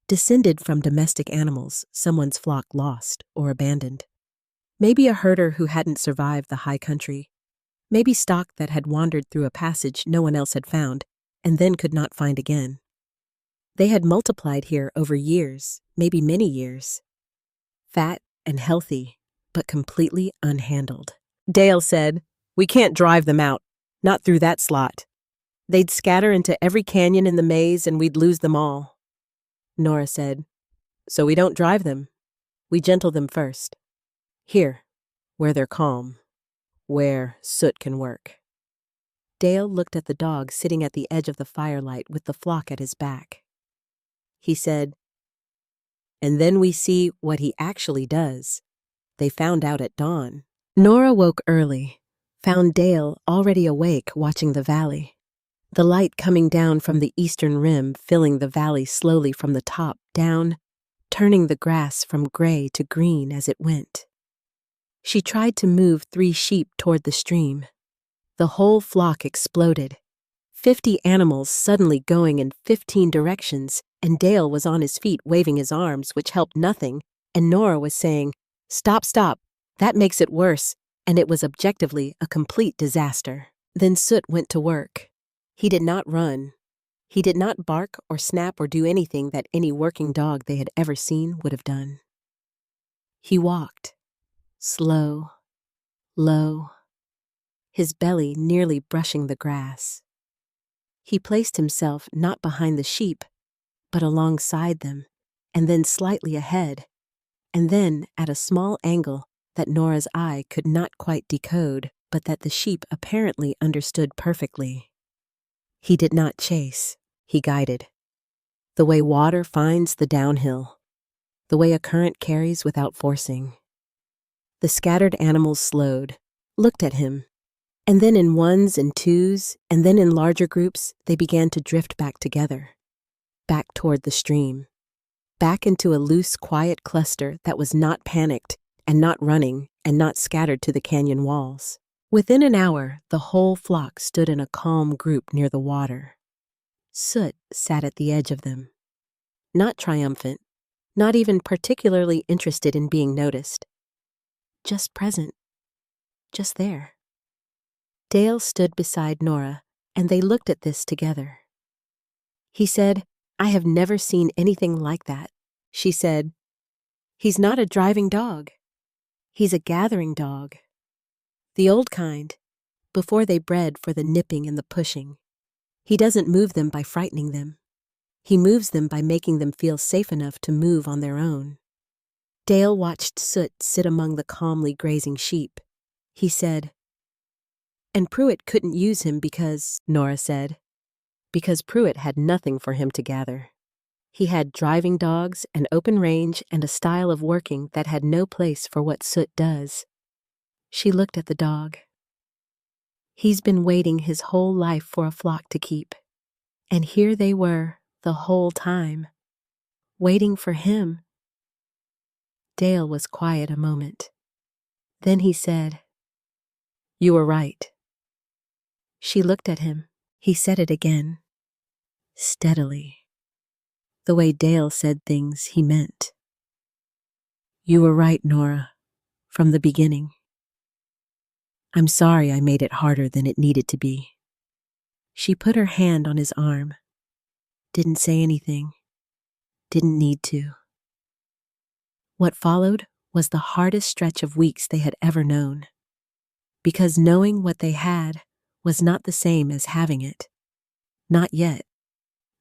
Descended from domestic animals someone's flock lost or abandoned. Maybe a herder who hadn't survived the high country. Maybe stock that had wandered through a passage no one else had found and then could not find again. They had multiplied here over years, maybe many years. Fat and healthy, but completely unhandled. Dale said, "We can't drive them out, not through that slot. They'd scatter into every canyon in the maze and we'd lose them all." Nora said, "So we don't drive them. We gentle them first. Here, where they're calm, where soot can work." Dale looked at the dog sitting at the edge of the firelight with the flock at his back. He said, "And then we see what he actually does. They found out at dawn." Nora woke early, found Dale already awake watching the valley. The light coming down from the eastern rim filling the valley slowly from the top down, turning the grass from gray to green as it went. She tried to move 3 sheep toward the stream. The whole flock exploded. 50 animals suddenly going in 15 directions, and Dale was on his feet waving his arms, which helped nothing, and Nora was saying, "Stop, stop, that makes it worse," and it was objectively a complete disaster. Then Soot went to work. He did not run. He did not bark or snap or do anything that any working dog they had ever seen would have done. He walked, slow, low, his belly nearly brushing the grass. He placed himself not behind the sheep, but alongside them, and then slightly ahead, and then at a small angle that Nora's eye could not quite decode, but that the sheep apparently understood perfectly. He did not chase, he guided. The way water finds the downhill, the way a current carries without forcing. The scattered animals slowed, looked at him, and then in ones and twos, and then in larger groups, they began to drift back together, back toward the stream, back into a loose, quiet cluster that was not panicked and not running and not scattered to the canyon walls. Within an hour, the whole flock stood in a calm group near the water. Soot sat at the edge of them, not triumphant, not even particularly interested in being noticed, just present, just there. Dale stood beside Nora, and they looked at this together. He said, "I have never seen anything like that." She said, "He's not a driving dog. He's a gathering dog. The old kind, before they bred for the nipping and the pushing. He doesn't move them by frightening them. He moves them by making them feel safe enough to move on their own." Dale watched Soot sit among the calmly grazing sheep. He said, "And Pruitt couldn't use him because," Nora said, "because Pruitt had nothing for him to gather. He had driving dogs, an open range, and a style of working that had no place for what Soot does." She looked at the dog. "He's been waiting his whole life for a flock to keep. And here they were, the whole time, waiting for him." Dale was quiet a moment. Then he said, "You were right." She looked at him. He said it again, steadily, the way Dale said things he meant. "You were right, Nora, from the beginning. I'm sorry I made it harder than it needed to be." She put her hand on his arm, didn't say anything, didn't need to. What followed was the hardest stretch of weeks they had ever known, because knowing what they had was not the same as having it. Not yet,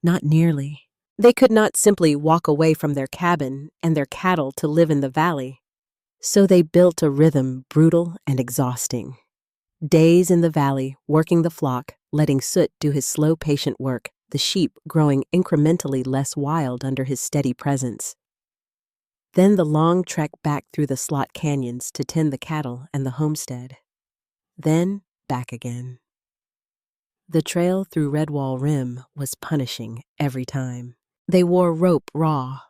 not nearly. They could not simply walk away from their cabin and their cattle to live in the valley. So they built a rhythm brutal and exhausting. Days in the valley, working the flock, letting Soot do his slow, patient work, the sheep growing incrementally less wild under his steady presence. Then the long trek back through the slot canyons to tend the cattle and the homestead. Then back again. The trail through Redwall Rim was punishing every time. They wore rope raw.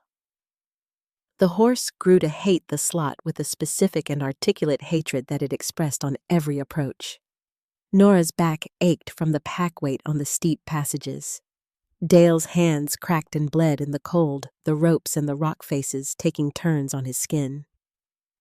The horse grew to hate the slot with a specific and articulate hatred that it expressed on every approach. Nora's back ached from the pack weight on the steep passages. Dale's hands cracked and bled in the cold, the ropes and the rock faces taking turns on his skin.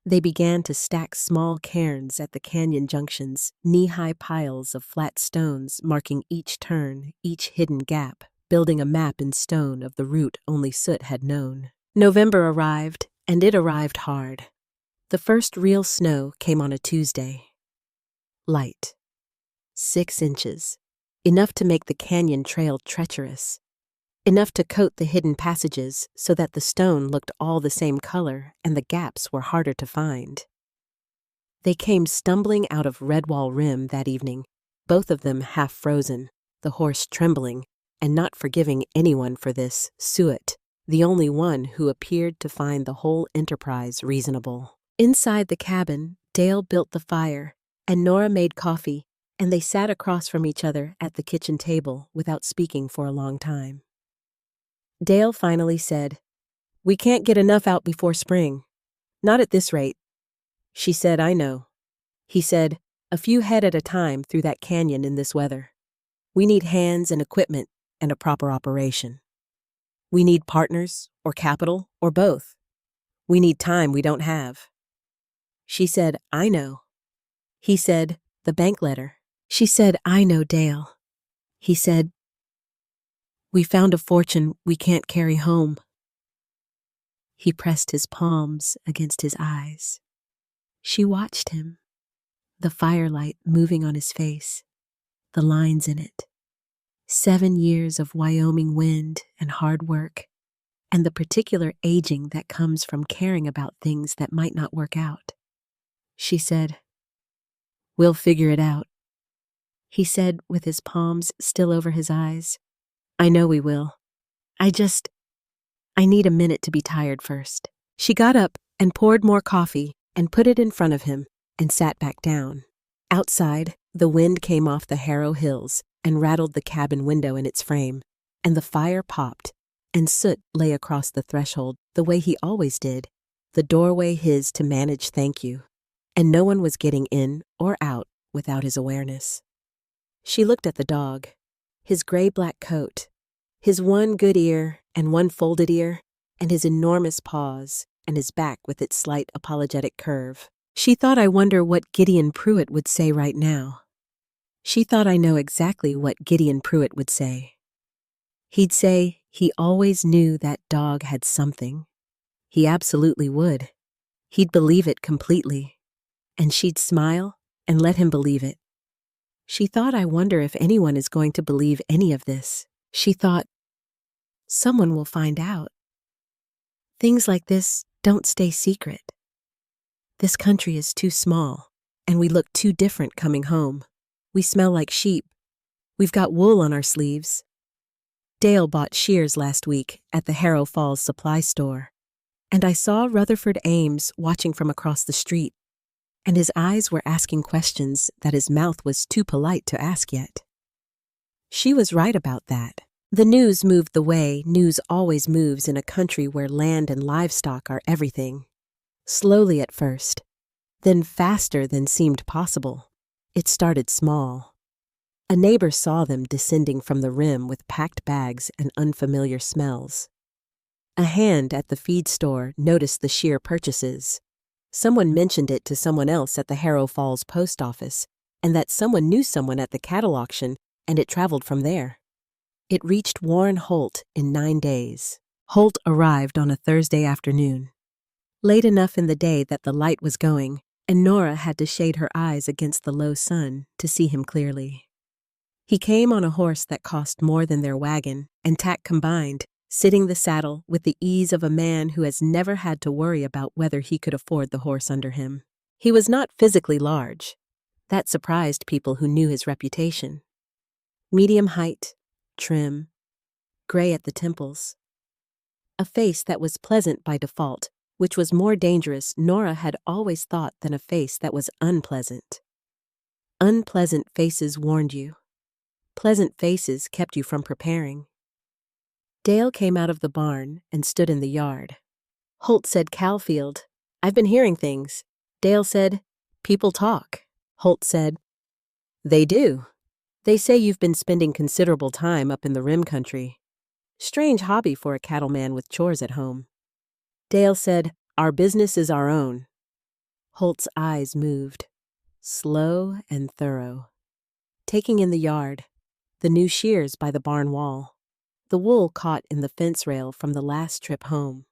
They began to stack small cairns at the canyon junctions, knee-high piles of flat stones marking each turn, each hidden gap, building a map in stone of the route only Soot had known. November arrived, and it arrived hard. The first real snow came on a Tuesday. Light. 6 inches. Enough to make the canyon trail treacherous. Enough to coat the hidden passages so that the stone looked all the same color and the gaps were harder to find. They came stumbling out of Redwall Rim that evening, both of them half frozen, the horse trembling, and not forgiving anyone for this, Suet, the only one who appeared to find the whole enterprise reasonable. Inside the cabin, Dale built the fire, and Nora made coffee, and they sat across from each other at the kitchen table without speaking for a long time. Dale finally said, "We can't get enough out before spring. Not at this rate." She said, "I know." He said, "A few head at a time through that canyon in this weather. We need hands and equipment and a proper operation. We need partners or capital or both. We need time we don't have." She said, "I know." He said, "The bank letter." She said, "I know, Dale." He said, "We found a fortune we can't carry home." He pressed his palms against his eyes. She watched him, the firelight moving on his face, the lines in it. 7 years of Wyoming wind and hard work, and the particular aging that comes from caring about things that might not work out. She said, "We'll figure it out." He said with his palms still over his eyes, "I know we will. I need a minute to be tired first." She got up and poured more coffee and put it in front of him and sat back down. Outside, the wind came off the Harrow Hills and rattled the cabin window in its frame, and the fire popped, and Soot lay across the threshold the way he always did, the doorway his to manage thank you, and no one was getting in or out without his awareness. She looked at the dog, his gray-black coat, his one good ear and one folded ear, and his enormous paws, and his back with its slight apologetic curve. She thought, "I wonder what Gideon Pruitt would say right now." She thought, "I know exactly what Gideon Pruitt would say. He'd say he always knew that dog had something. He absolutely would. He'd believe it completely. And she'd smile and let him believe it." She thought, "I wonder if anyone is going to believe any of this." She thought, "Someone will find out. Things like this don't stay secret. This country is too small, and we look too different coming home. We smell like sheep. We've got wool on our sleeves." Dale bought shears last week at the Harrow Falls supply store, and I saw Rutherford Ames watching from across the street, and his eyes were asking questions that his mouth was too polite to ask yet. She was right about that. The news moved the way news always moves in a country where land and livestock are everything. Slowly at first, then faster than seemed possible. It started small. A neighbor saw them descending from the rim with packed bags and unfamiliar smells. A hand at the feed store noticed the sheer purchases. Someone mentioned it to someone else at the Harrow Falls post office, and that someone knew someone at the cattle auction, and it traveled from there. It reached Warren Holt in 9 days. Holt arrived on a Thursday afternoon, late enough in the day that the light was going, and Nora had to shade her eyes against the low sun to see him clearly. He came on a horse that cost more than their wagon and tack combined, sitting the saddle with the ease of a man who has never had to worry about whether he could afford the horse under him. He was not physically large. That surprised people who knew his reputation. Medium height, trim, gray at the temples. A face that was pleasant by default, which was more dangerous, Nora had always thought, than a face that was unpleasant. Unpleasant faces warned you. Pleasant faces kept you from preparing. Dale came out of the barn and stood in the yard. Holt said, "Calfield, I've been hearing things." Dale said, "People talk." Holt said, They do. They say you've been spending considerable time up in the rim country. Strange hobby for a cattleman with chores at home. Dale said, "Our business is our own." Holt's eyes moved, slow and thorough, taking in the yard, the new shears by the barn wall, the wool caught in the fence rail from the last trip home.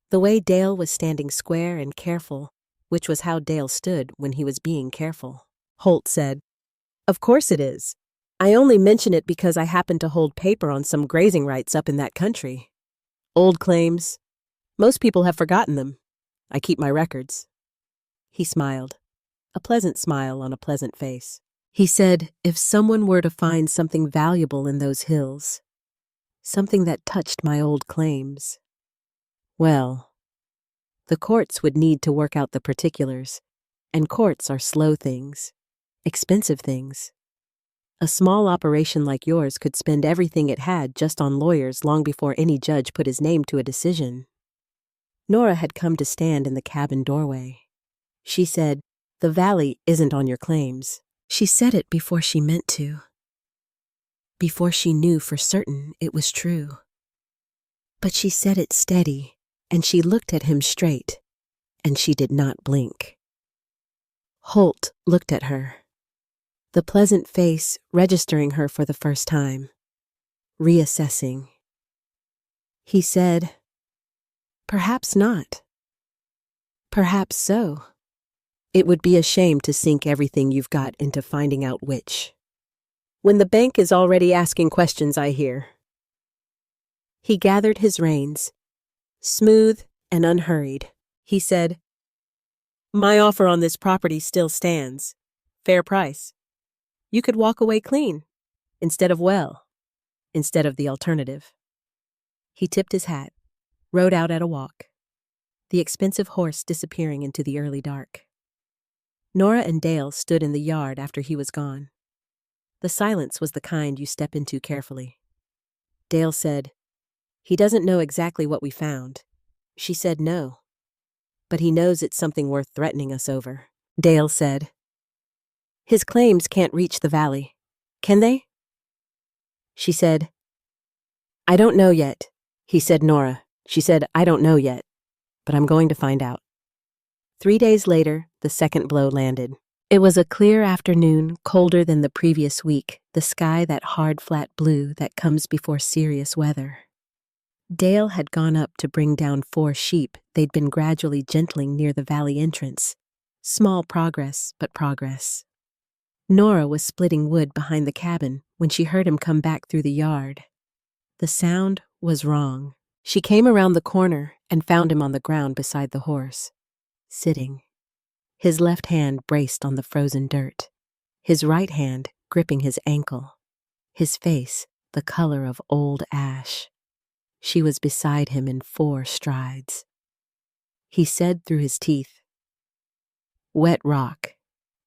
The way Dale was standing square and careful, which was how Dale stood when he was being careful. Holt said, "Of course it is. I only mention it because I happen to hold paper on some grazing rights up in that country. Old claims. Most people have forgotten them. I keep my records." He smiled, a pleasant smile on a pleasant face. He said, "If someone were to find something valuable in those hills, something that touched my old claims, well, the courts would need to work out the particulars, and courts are slow things, expensive things. A small operation like yours could spend everything it had just on lawyers long before any judge put his name to a decision." Nora had come to stand in the cabin doorway. She said, "The valley isn't on your claims." She said it before she meant to, before she knew for certain it was true. But she said it steady, and she looked at him straight, and she did not blink. Holt looked at her, the pleasant face registering her for the first time, reassessing. He said, "Perhaps not. Perhaps so. It would be a shame to sink everything you've got into finding out which. When the bank is already asking questions, I hear." He gathered his reins, smooth and unhurried. He said, "My offer on this property still stands. Fair price. You could walk away clean, instead of the alternative." He tipped his hat, rode out at a walk, the expensive horse disappearing into the early dark. Nora and Dale stood in the yard after he was gone. The silence was the kind you step into carefully. Dale said, "He doesn't know exactly what we found." She said no, but he knows it's something worth threatening us over. Dale said, "His claims can't reach the valley, can they?" She said, "I don't know yet." He said, "Nora." She said, "I don't know yet, but I'm going to find out." 3 days later, the second blow landed. It was a clear afternoon, colder than the previous week, the sky that hard, flat blue that comes before serious weather. Dale had gone up to bring down 4 sheep they'd been gradually gentling near the valley entrance. Small progress, but progress. Nora was splitting wood behind the cabin when she heard him come back through the yard. The sound was wrong. She came around the corner and found him on the ground beside the horse, sitting, his left hand braced on the frozen dirt, his right hand gripping his ankle, his face the color of old ash. She was beside him in 4 strides. He said through his teeth, "Wet rock,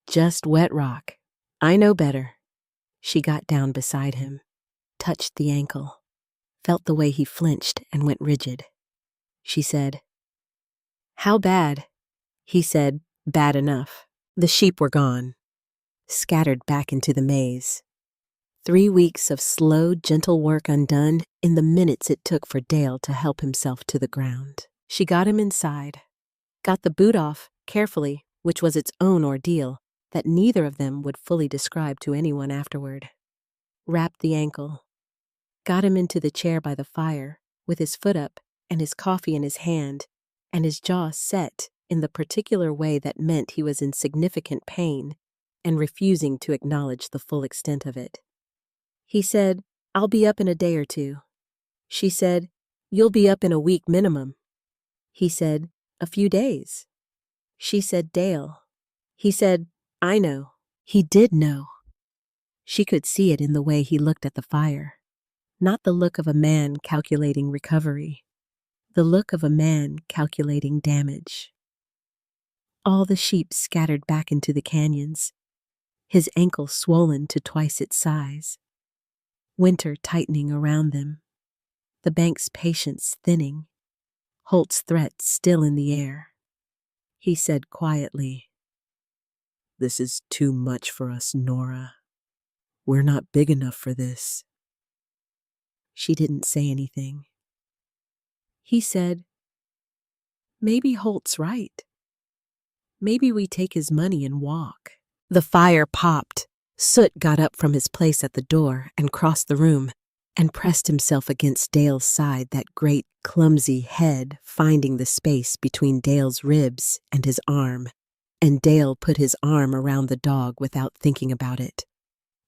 just wet rock. I know better." She got down beside him, touched the ankle, felt the way he flinched and went rigid. She said, "How bad?" He said, "Bad enough." The sheep were gone, scattered back into the maze. 3 weeks of slow, gentle work undone in the minutes it took for Dale to help himself to the ground. She got him inside, got the boot off carefully, which was its own ordeal that neither of them would fully describe to anyone afterward. Wrapped the ankle, got him into the chair by the fire, with his foot up and his coffee in his hand, and his jaw set in the particular way that meant he was in significant pain and refusing to acknowledge the full extent of it. He said, "I'll be up in a day or 2. She said, "You'll be up in a week minimum." He said, "A few days." She said, "Dale." He said, "I know." He did know. She could see it in the way he looked at the fire. Not the look of a man calculating recovery. The look of a man calculating damage. All the sheep scattered back into the canyons, his ankle swollen to twice its size. Winter tightening around them. The bank's patience thinning. Holt's threat still in the air. He said quietly, This is too much for us, Nora. We're not big enough for this. She didn't say anything. He said, "Maybe Holt's right. Maybe we take his money and walk." The fire popped. Soot got up from his place at the door and crossed the room and pressed himself against Dale's side, that great, clumsy head finding the space between Dale's ribs and his arm. And Dale put his arm around the dog without thinking about it,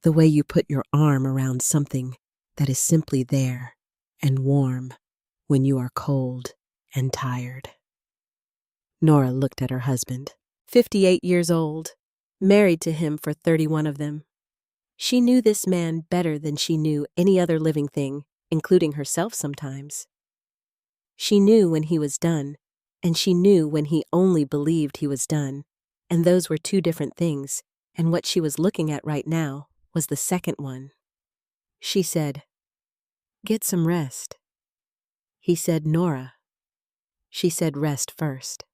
the way you put your arm around something that is simply there and warm when you are cold and tired. Nora looked at her husband, 58 years old, married to him for 31 of them. She knew this man better than she knew any other living thing, including herself sometimes. She knew when he was done, and she knew when he only believed he was done, and those were two different things, and what she was looking at right now was the second one. She said, "Get some rest." He said, "Nora." She said, "Rest first.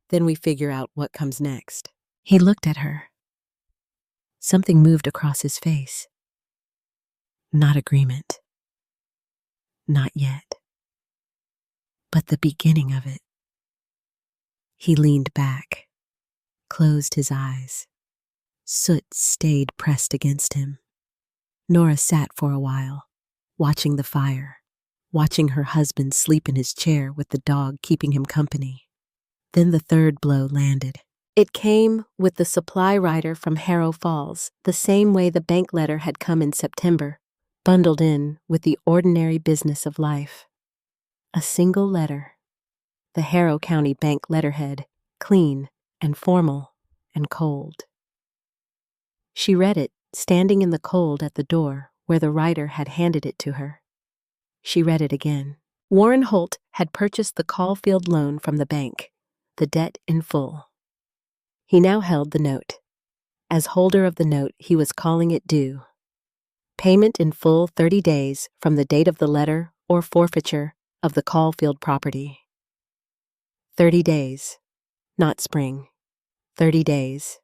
Then we figure out what comes next." He looked at her. Something moved across his face. Not agreement. Not yet. But the beginning of it. He leaned back, closed his eyes. Soot stayed pressed against him. Nora sat for a while, watching the fire, watching her husband sleep in his chair with the dog keeping him company. Then the third blow landed. It came with the supply rider from Harrow Falls, the same way the bank letter had come in September, bundled in with the ordinary business of life. A single letter. The Harrow County Bank letterhead, clean and formal and cold. She read it, standing in the cold at the door where the writer had handed it to her. She read it again. Warren Holt had purchased the Caulfield loan from the bank, the debt in full. He now held the note. As holder of the note, he was calling it due. Payment in full 30 days from the date of the letter or forfeiture of the Caulfield property. 30 days. Not spring. 30 days.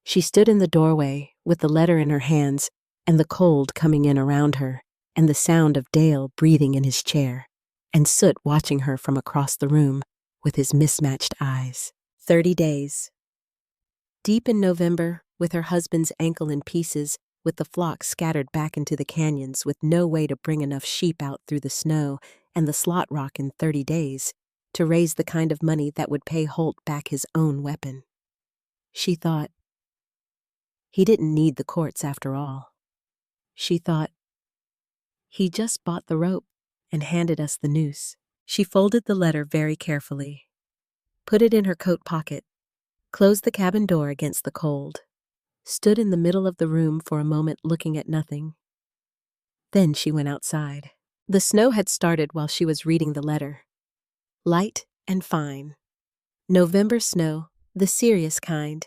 She stood in the doorway with the letter in her hands and the cold coming in around her and the sound of Dale breathing in his chair and Soot watching her from across the room with his mismatched eyes. 30 days. Deep in November, with her husband's ankle in pieces, with the flock scattered back into the canyons with no way to bring enough sheep out through the snow and the slot rock in 30 days to raise the kind of money that would pay Holt back his own weapon. She thought, he didn't need the courts after all. She thought, he just bought the rope and handed us the noose. She folded the letter very carefully, put it in her coat pocket, closed the cabin door against the cold, stood in the middle of the room for a moment looking at nothing. Then she went outside. The snow had started while she was reading the letter. Light and fine. November snow, the serious kind,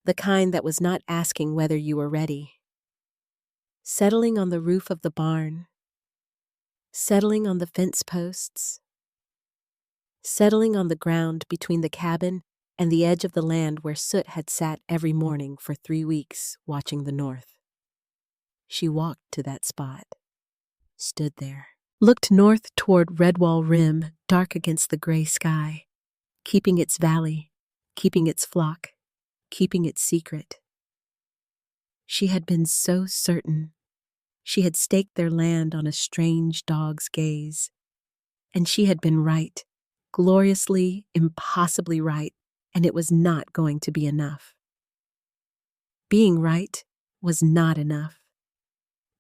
the kind that was not asking whether you were ready. Settling on the roof of the barn. Settling on the fence posts. Settling on the ground between the cabin and the edge of the land where Soot had sat every morning for 3 weeks watching the north. She walked to that spot, stood there, looked north toward Redwall Rim, dark against the gray sky, keeping its valley, keeping its flock, keeping its secret. She had been so certain. She had staked their land on a strange dog's gaze. And she had been right, gloriously, impossibly right, and it was not going to be enough. Being right was not enough.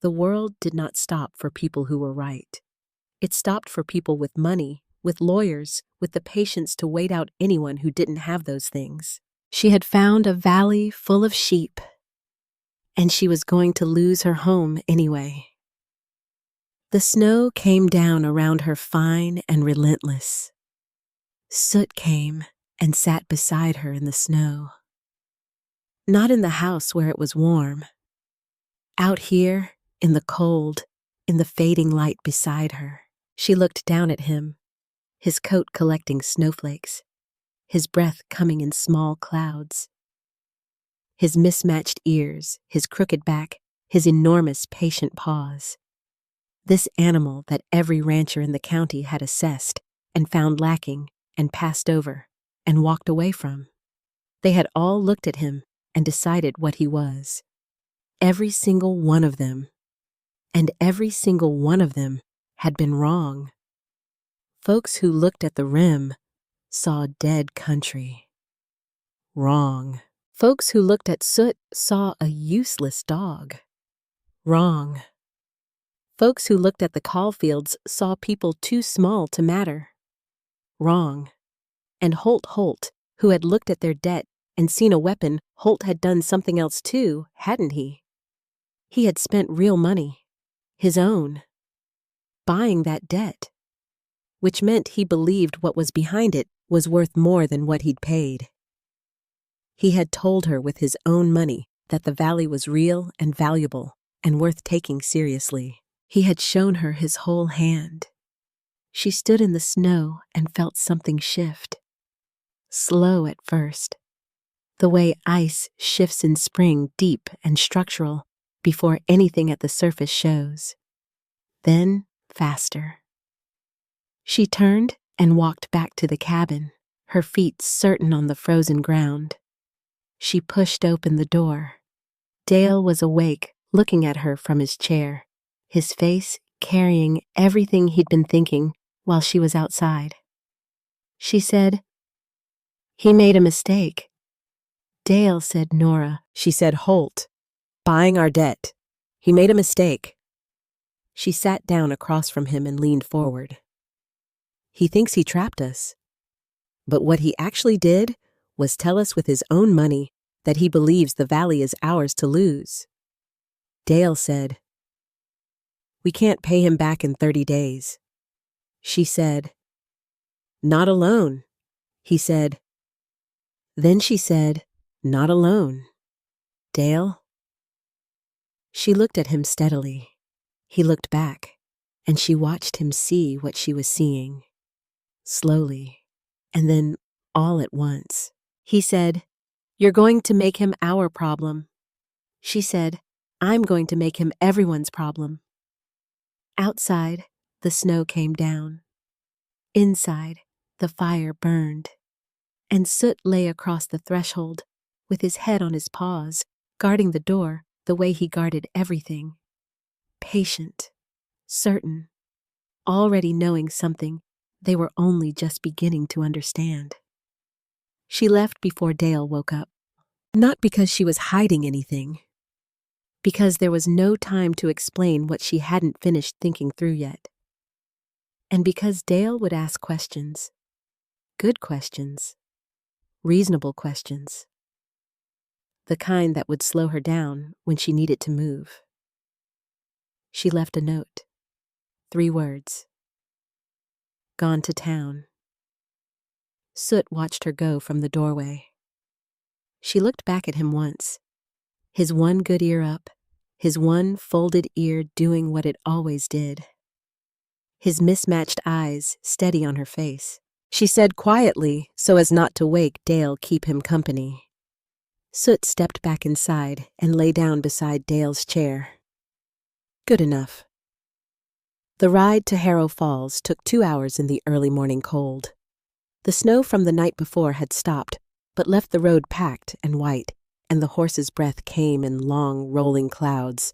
The world did not stop for people who were right. It stopped for people with money, with lawyers, with the patience to wait out anyone who didn't have those things. She had found a valley full of sheep, and she was going to lose her home anyway. The snow came down around her fine and relentless. Soot came and sat beside her in the snow. Not in the house where it was warm. Out here, in the cold, in the fading light beside her. She looked down at him, his coat collecting snowflakes, his breath coming in small clouds. his mismatched ears, his crooked back, his enormous patient paws. This animal that every rancher in the county had assessed and found lacking and passed over and walked away from. They had all looked at him and decided what he was. Every single one of them. And every single one of them had been wrong. Folks who looked at the rim saw dead country. Wrong. Folks who looked at Soot saw a useless dog. Wrong. Folks who looked at the caulfields saw people too small to matter. Wrong. And Holt, who had looked at their debt and seen a weapon, Holt had done something else too, hadn't he? He had spent real money, his own, buying that debt, which meant he believed what was behind it was worth more than what he'd paid. He had told her with his own money that the valley was real and valuable and worth taking seriously. He had shown her his whole hand. She stood in the snow and felt something shift. Slow at first, the way ice shifts in spring, deep and structural before anything at the surface shows. Then faster. She turned and walked back to the cabin, her feet certain on the frozen ground. She pushed open the door. Dale was awake, looking at her from his chair, his face carrying everything he'd been thinking while she was outside. She said, "He made a mistake." Dale said, "Nora." She said, "Holt, buying our debt. He made a mistake." She sat down across from him and leaned forward. "He thinks he trapped us. But what he actually did was tell us with his own money that he believes the valley is ours to lose." Dale said, "We can't pay him back in 30 days. She said, "Not alone." He said. Then she said, "Not alone." "Dale?" She looked at him steadily. He looked back, and she watched him see what she was seeing. Slowly, and then all at once. He said, "You're going to make him our problem." She said, "I'm going to make him everyone's problem." Outside, the snow came down. Inside, the fire burned. And Soot lay across the threshold, with his head on his paws, guarding the door the way he guarded everything. Patient, certain, already knowing something they were only just beginning to understand. She left before Dale woke up. Not because she was hiding anything, because there was no time to explain what she hadn't finished thinking through yet. And because Dale would ask questions. Good questions. Reasonable questions. The kind that would slow her down when she needed to move. She left a note. 3 words. Gone to town. Soot watched her go from the doorway. She looked back at him once, his one good ear up, his one folded ear doing what it always did. His mismatched eyes steady on her face. She said quietly, so as not to wake Dale, keep him company. Soot stepped back inside and lay down beside Dale's chair. Good enough. The ride to Harrow Falls took 2 hours in the early morning cold. The snow from the night before had stopped, but left the road packed and white, and the horse's breath came in long, rolling clouds.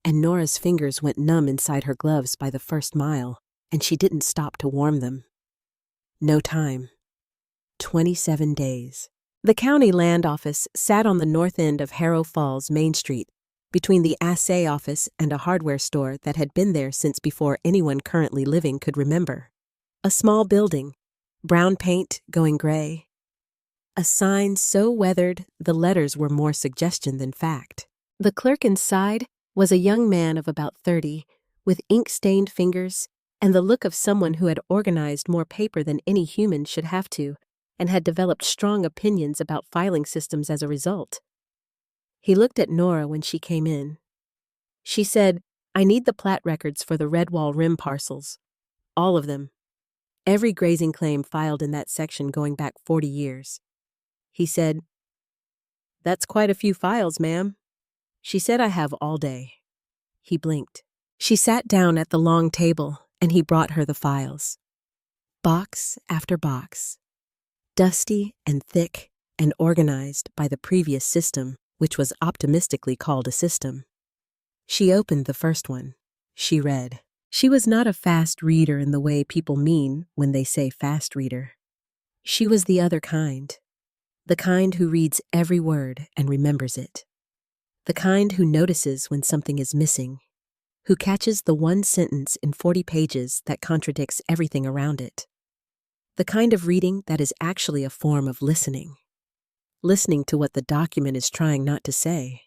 And Nora's fingers went numb inside her gloves by the first mile, and she didn't stop to warm them. No time. 27 days. The county land office sat on the north end of Harrow Falls Main Street, between the assay office and a hardware store that had been there since before anyone currently living could remember. A small building, brown paint going gray. A sign so weathered the letters were more suggestion than fact. The clerk inside was a young man of about 30, with ink-stained fingers and the look of someone who had organized more paper than any human should have to, and had developed strong opinions about filing systems as a result. He looked at Nora when she came in. She said, "I need the plat records for the Redwall Rim parcels. All of them. Every grazing claim filed in that section going back 40 years. He said, That's quite a few files, ma'am. She said I have all day. He blinked. She sat down at the long table, and he brought her the files. Box after box. Dusty and thick and organized by the previous system, which was optimistically called a system. She opened the first one. She read. She was not a fast reader in the way people mean when they say fast reader. She was the other kind. The kind who reads every word and remembers it. The kind who notices when something is missing. Who catches the one sentence in 40 pages that contradicts everything around it. The kind of reading that is actually a form of listening. Listening to what the document is trying not to say.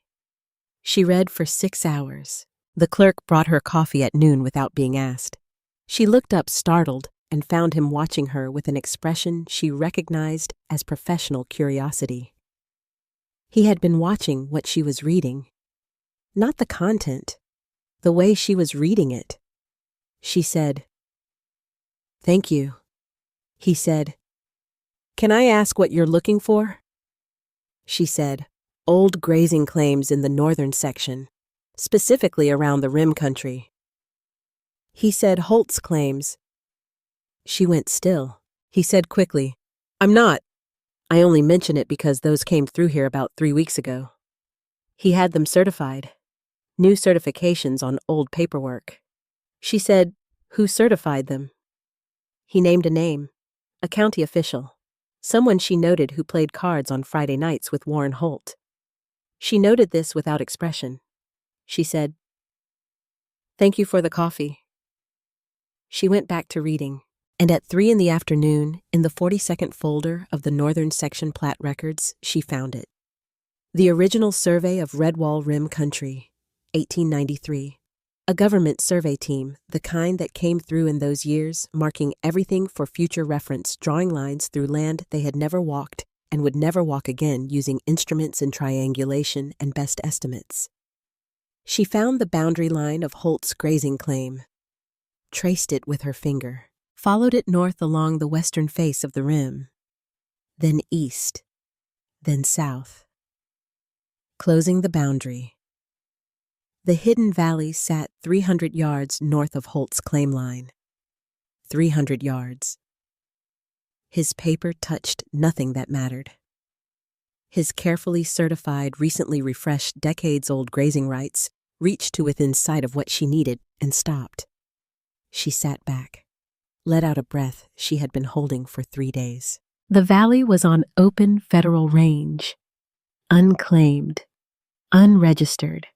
She read for 6 hours. The clerk brought her coffee at noon without being asked. She looked up startled and found him watching her with an expression she recognized as professional curiosity. He had been watching what she was reading. Not the content, the way she was reading it. She said, "Thank you." He said, "Can I ask what you're looking for?" She said, "Old grazing claims in the northern section, specifically around the Rim country." He said, "Holt's claims." She went still. He said quickly, "I'm not. I only mention it because those came through here about 3 weeks ago." He had them certified. New certifications on old paperwork. She said, "Who certified them?" He named a name, a county official, someone she noted who played cards on Friday nights with Warren Holt. She noted this without expression. She said, "Thank you for the coffee." She went back to reading, and at 3 in the afternoon, in the 42nd folder of the Northern Section Plat Records, she found it. The original survey of Redwall Rim Country, 1893. A government survey team, the kind that came through in those years, marking everything for future reference, drawing lines through land they had never walked and would never walk again using instruments in triangulation and best estimates. She found the boundary line of Holt's grazing claim, traced it with her finger, followed it north along the western face of the rim, then east, then south. Closing the boundary. The hidden valley sat 300 yards north of Holt's claim line. 300 yards. His paper touched nothing that mattered. His carefully certified, recently refreshed, decades-old grazing rights reached to within sight of what she needed and stopped. She sat back, let out a breath she had been holding for 3 days. The valley was on open federal range, unclaimed, unregistered,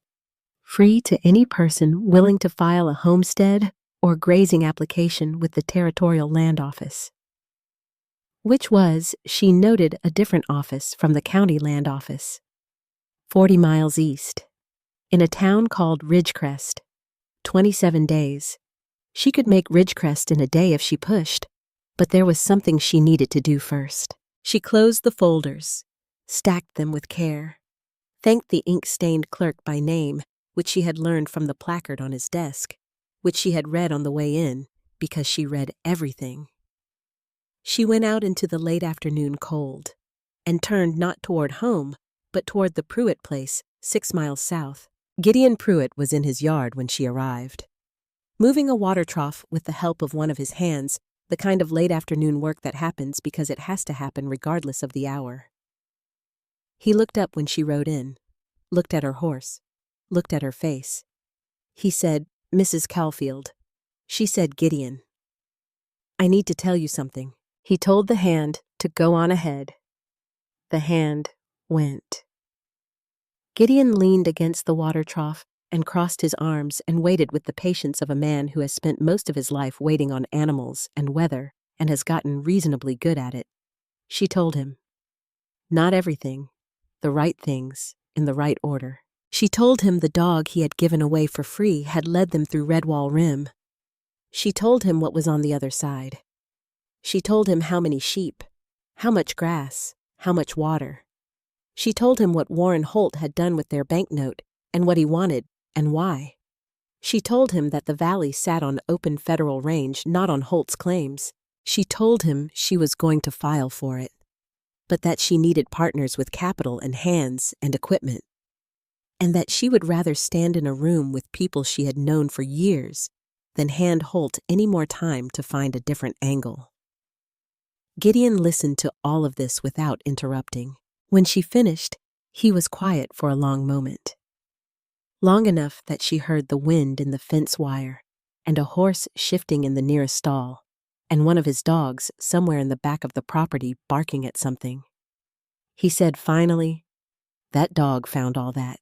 free to any person willing to file a homestead or grazing application with the Territorial Land Office. Which was, she noted, a different office from the County Land Office. 40 miles east, in a town called Ridgecrest. 27 days. She could make Ridgecrest in a day if she pushed, but there was something she needed to do first. She closed the folders, stacked them with care, thanked the ink-stained clerk by name, which she had learned from the placard on his desk, which she had read on the way in, because she read everything. She went out into the late afternoon cold, and turned not toward home, but toward the Pruitt place, 6 miles south. Gideon Pruitt was in his yard when she arrived, moving a water trough with the help of one of his hands, the kind of late afternoon work that happens because it has to happen regardless of the hour. He looked up when she rode in, looked at her horse, looked at her face. He said, "Mrs. Caulfield." She said, "Gideon. I need to tell you something." He told the hand to go on ahead. The hand went. Gideon leaned against the water trough and crossed his arms and waited with the patience of a man who has spent most of his life waiting on animals and weather and has gotten reasonably good at it. She told him, not everything, the right things, in the right order. She told him the dog he had given away for free had led them through Redwall Rim. She told him what was on the other side. She told him how many sheep, how much grass, how much water. She told him what Warren Holt had done with their banknote and what he wanted and why. She told him that the valley sat on open federal range, not on Holt's claims. She told him she was going to file for it. but that she needed partners with capital and hands and equipment, and that she would rather stand in a room with people she had known for years than hand Holt any more time to find a different angle. Gideon listened to all of this without interrupting. When she finished, he was quiet for a long moment. Long enough that she heard the wind in the fence wire and a horse shifting in the nearest stall, and one of his dogs somewhere in the back of the property barking at something. He said finally, "That dog found all that."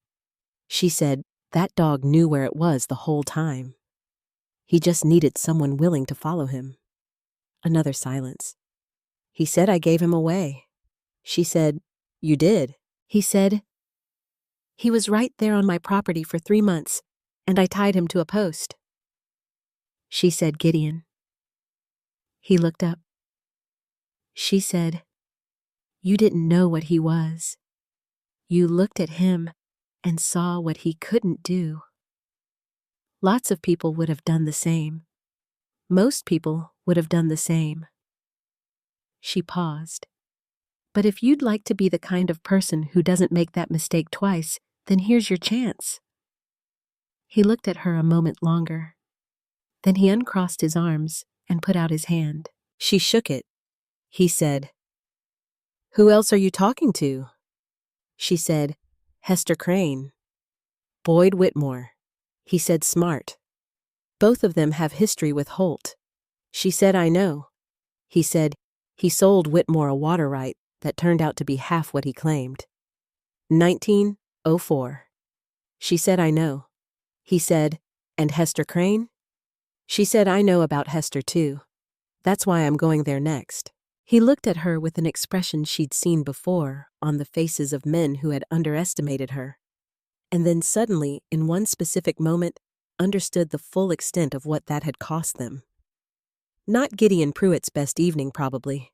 She said, "That dog knew where it was the whole time. He just needed someone willing to follow him." Another silence. "He said I gave him away." She said, "You did?" He said, "He was right there on my property for 3 months, and I tied him to a post." She said, "Gideon." He looked up. She said, "You didn't know what he was. You looked at him and saw what he couldn't do." Lots of people would have done the same. Most people would have done the same. She paused. "But if you'd like to be the kind of person who doesn't make that mistake twice, then here's your chance." He looked at her a moment longer. Then he uncrossed his arms and put out his hand. She shook it. He said, "Who else are you talking to?" She said, "Hester Crane." "Boyd Whitmore." He said, "Smart. Both of them have history with Holt." She said, "I know." He said, "He sold Whitmore a water right that turned out to be half what he claimed. 1904. She said, "I know." He said, "And Hester Crane?" She said, "I know about Hester too. That's why I'm going there next." He looked at her with an expression she'd seen before on the faces of men who had underestimated her, and then suddenly, in one specific moment, understood the full extent of what that had cost them. Not Gideon Pruitt's best evening, probably.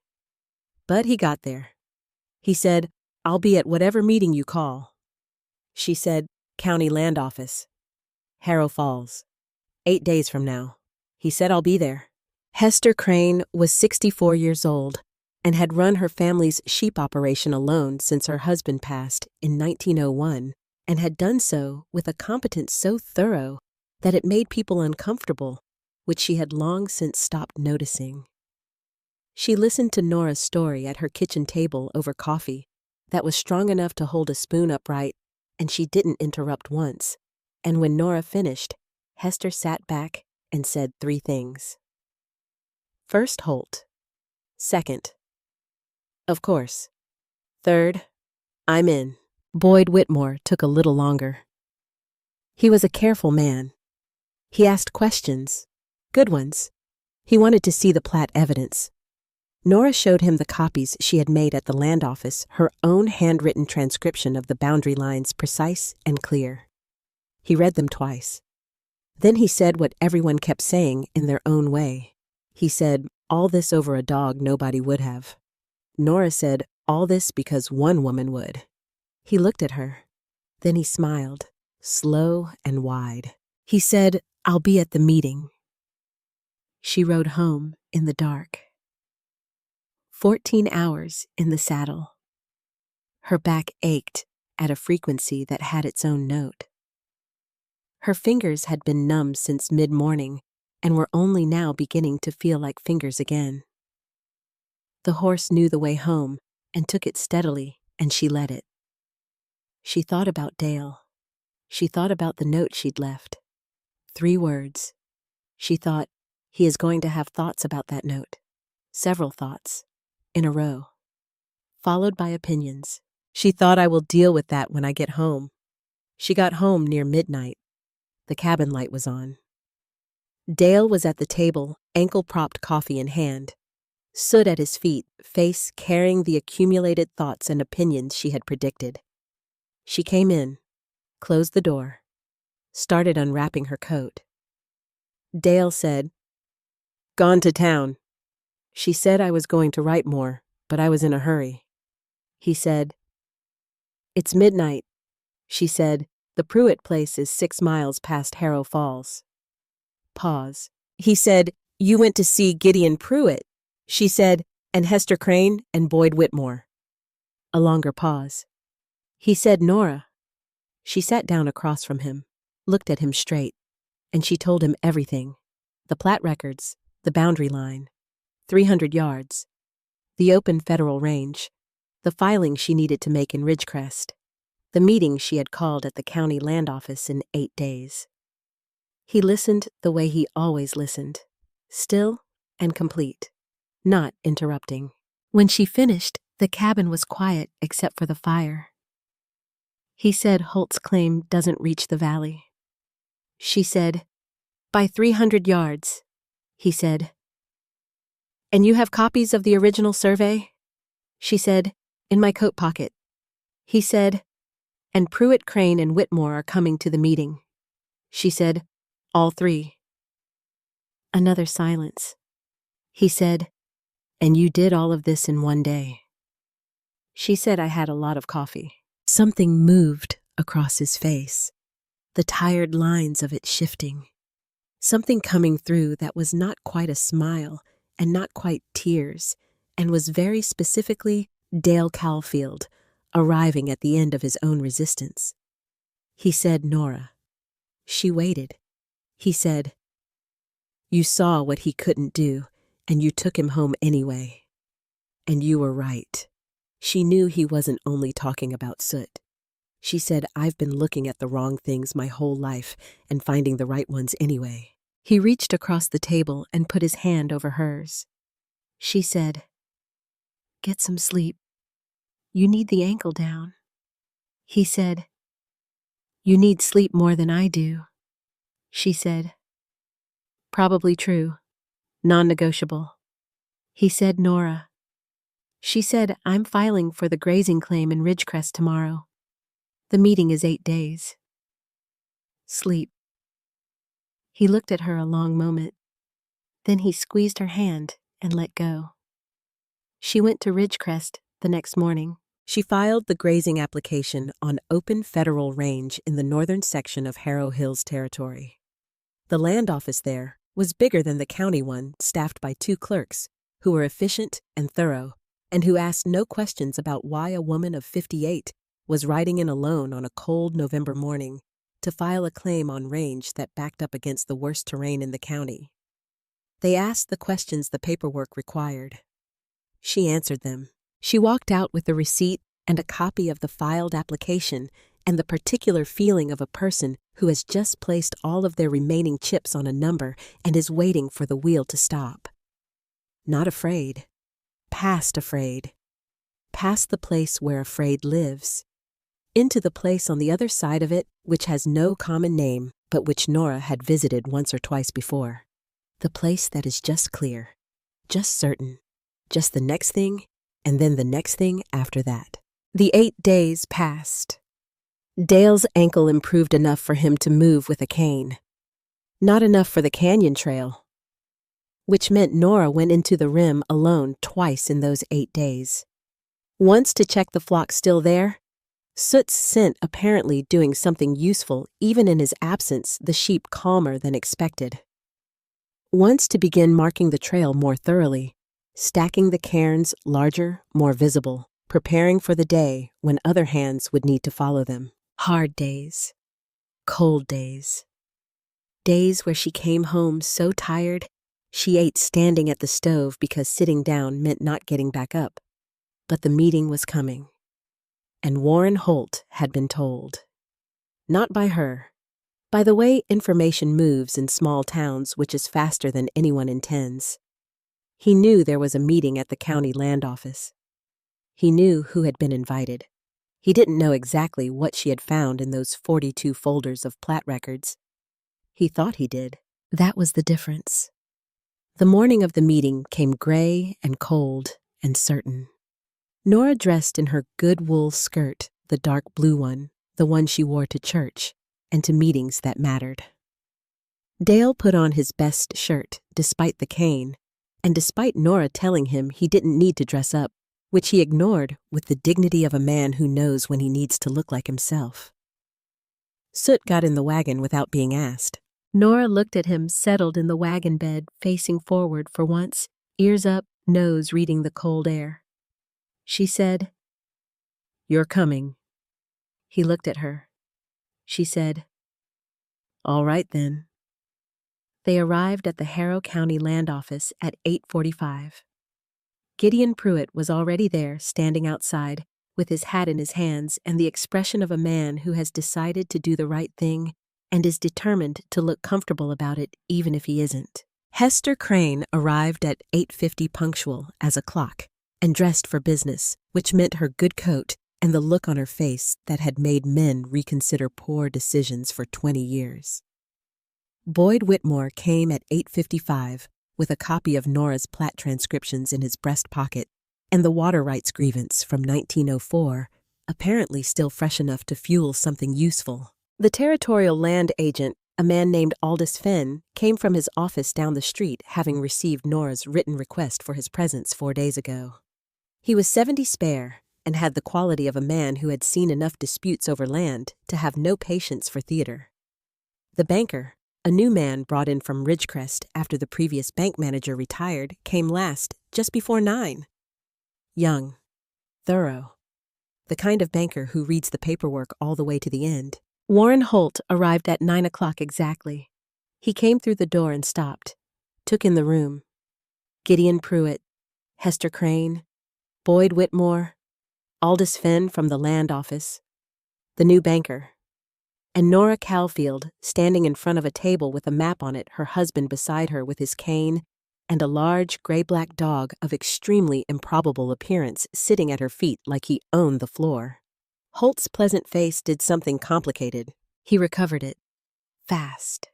But he got there. He said, "I'll be at whatever meeting you call." She said, "County Land Office. Harrow Falls. 8 days from now." He said, "I'll be there." Hester Crane was 64 years old and had run her family's sheep operation alone since her husband passed in 1901, and had done so with a competence so thorough that it made people uncomfortable, which she had long since stopped noticing. She listened to Nora's story at her kitchen table over coffee that was strong enough to hold a spoon upright, and she didn't interrupt once. And when Nora finished, Hester sat back and said 3 things. First, Holt. Second, of course. Third, I'm in. Boyd Whitmore took a little longer. He was a careful man. He asked questions, good ones. He wanted to see the plat evidence. Nora showed him the copies she had made at the land office, her own handwritten transcription of the boundary lines, precise and clear. He read them twice. Then he said what everyone kept saying in their own way. He said, "All this over a dog nobody would have." Nora said, "All this because one woman would." He looked at her. Then he smiled, slow and wide. He said, "I'll be at the meeting." She rode home in the dark. 14 hours in the saddle. Her back ached at a frequency that had its own note. Her fingers had been numb since mid-morning and were only now beginning to feel like fingers again. The horse knew the way home and took it steadily, and she led it. She thought about Dale. She thought about the note she'd left. 3 words. She thought, he is going to have thoughts about that note. Several thoughts, in a row. Followed by opinions. She thought, I will deal with that when I get home. She got home near midnight. The cabin light was on. Dale was at the table, ankle-propped coffee in hand. Stood at his feet, face carrying the accumulated thoughts and opinions she had predicted. She came in, closed the door, started unwrapping her coat. Dale said, "Gone to town. She said I was going to write more, but I was in a hurry." He said, "It's midnight." She said, "The Pruitt place is 6 miles past Harrow Falls." Pause. He said, "You went to see Gideon Pruitt." She said, "And Hester Crane and Boyd Whitmore." A longer pause. He said, "Nora." She sat down across from him, looked at him straight, and she told him everything. The plat records, the boundary line, 300 yards, the open federal range, the filing she needed to make in Ridgecrest, the meeting she had called at the county land office in 8 days. He listened the way he always listened, still and complete, not interrupting. When she finished, the cabin was quiet except for the fire. He said Holt's claim doesn't reach the valley. She said, "By 300 yards," he said. "And you have copies of the original survey?" She said, "In my coat pocket." He said, "And Pruitt, Crane, and Whitmore are coming to the meeting." She said, "All 3. Another silence. He said, "And you did all of this in one day?" She said, "I had a lot of coffee." Something moved across his face, the tired lines of it shifting. Something coming through that was not quite a smile and not quite tears, and was very specifically Dale Caulfield, arriving at the end of his own resistance. He said, "Nora." She waited. He said, "You saw what he couldn't do, and you took him home anyway. And you were right." She knew he wasn't only talking about Soot. She said, "I've been looking at the wrong things my whole life and finding the right ones anyway." He reached across the table and put his hand over hers. She said, "Get some sleep. You need the ankle down." He said, "You need sleep more than I do." She said, "Probably true. Non-negotiable." He said, "Nora." She said, "I'm filing for the grazing claim in Ridgecrest tomorrow. The meeting is 8 days. Sleep." He looked at her a long moment. Then he squeezed her hand and let go. She went to Ridgecrest the next morning. She filed the grazing application on open federal range in the northern section of Harrow Hills Territory. The land office there was bigger than the county one, staffed by 2 clerks who were efficient and thorough, and who asked no questions about why a woman of 58 was riding in alone on a cold November morning to file a claim on range that backed up against the worst terrain in the county. They asked the questions the paperwork required. She answered them. She walked out with a receipt and a copy of the filed application and the particular feeling of a person who has just placed all of their remaining chips on a number and is waiting for the wheel to stop. Not afraid. Past afraid. Past the place where afraid lives. Into the place on the other side of it, which has no common name, but which Nora had visited once or twice before. The place that is just clear, just certain, just the next thing, and then the next thing after that. The 8 days passed. Dale's ankle improved enough for him to move with a cane. Not enough for the canyon trail, which meant Nora went into the rim alone twice in those 8 days. Once to check the flock still there, Soot's scent apparently doing something useful even in his absence, the sheep calmer than expected. Once to begin marking the trail more thoroughly, stacking the cairns larger, more visible, preparing for the day when other hands would need to follow them. Hard days. Cold days. Days where she came home so tired, she ate standing at the stove because sitting down meant not getting back up. But the meeting was coming. And Warren Holt had been told. Not by her. By the way information moves in small towns, which is faster than anyone intends. He knew there was a meeting at the county land office. He knew who had been invited. He didn't know exactly what she had found in those 42 folders of plat records. He thought he did. That was the difference. The morning of the meeting came gray and cold and certain. Nora dressed in her good wool skirt, the dark blue one, the one she wore to church and to meetings that mattered. Dale put on his best shirt, despite the cane, and despite Nora telling him he didn't need to dress up, which he ignored with the dignity of a man who knows when he needs to look like himself. Soot got in the wagon without being asked. Nora looked at him settled in the wagon bed, facing forward for once, ears up, nose reading the cold air. She said, You're coming. He looked at her. She said, All right then. They arrived at the Harrow County Land Office at 8:45. Gideon Pruitt was already there, standing outside, with his hat in his hands and the expression of a man who has decided to do the right thing and is determined to look comfortable about it even if he isn't. Hester Crane arrived at 8:50 punctual as a clock and dressed for business, which meant her good coat and the look on her face that had made men reconsider poor decisions for 20 years. Boyd Whitmore came at 8:55 with a copy of Nora's plat transcriptions in his breast pocket and the water rights grievance from 1904, apparently still fresh enough to fuel something useful. The territorial land agent, a man named Aldous Fenn, came from his office down the street, having received Nora's written request for his presence 4 days ago. He was 70 spare and had the quality of a man who had seen enough disputes over land to have no patience for theater. The banker, a new man brought in from Ridgecrest after the previous bank manager retired, came last, just before 9. Young, thorough, the kind of banker who reads the paperwork all the way to the end. Warren Holt arrived at 9 o'clock exactly. He came through the door and stopped, took in the room. Gideon Pruitt, Hester Crane, Boyd Whitmore, Aldous Fenn from the land office, the new banker, and Nora Calfield standing in front of a table with a map on it, her husband beside her with his cane, and a large gray-black dog of extremely improbable appearance sitting at her feet like he owned the floor. Holt's pleasant face did something complicated. He recovered it. Fast.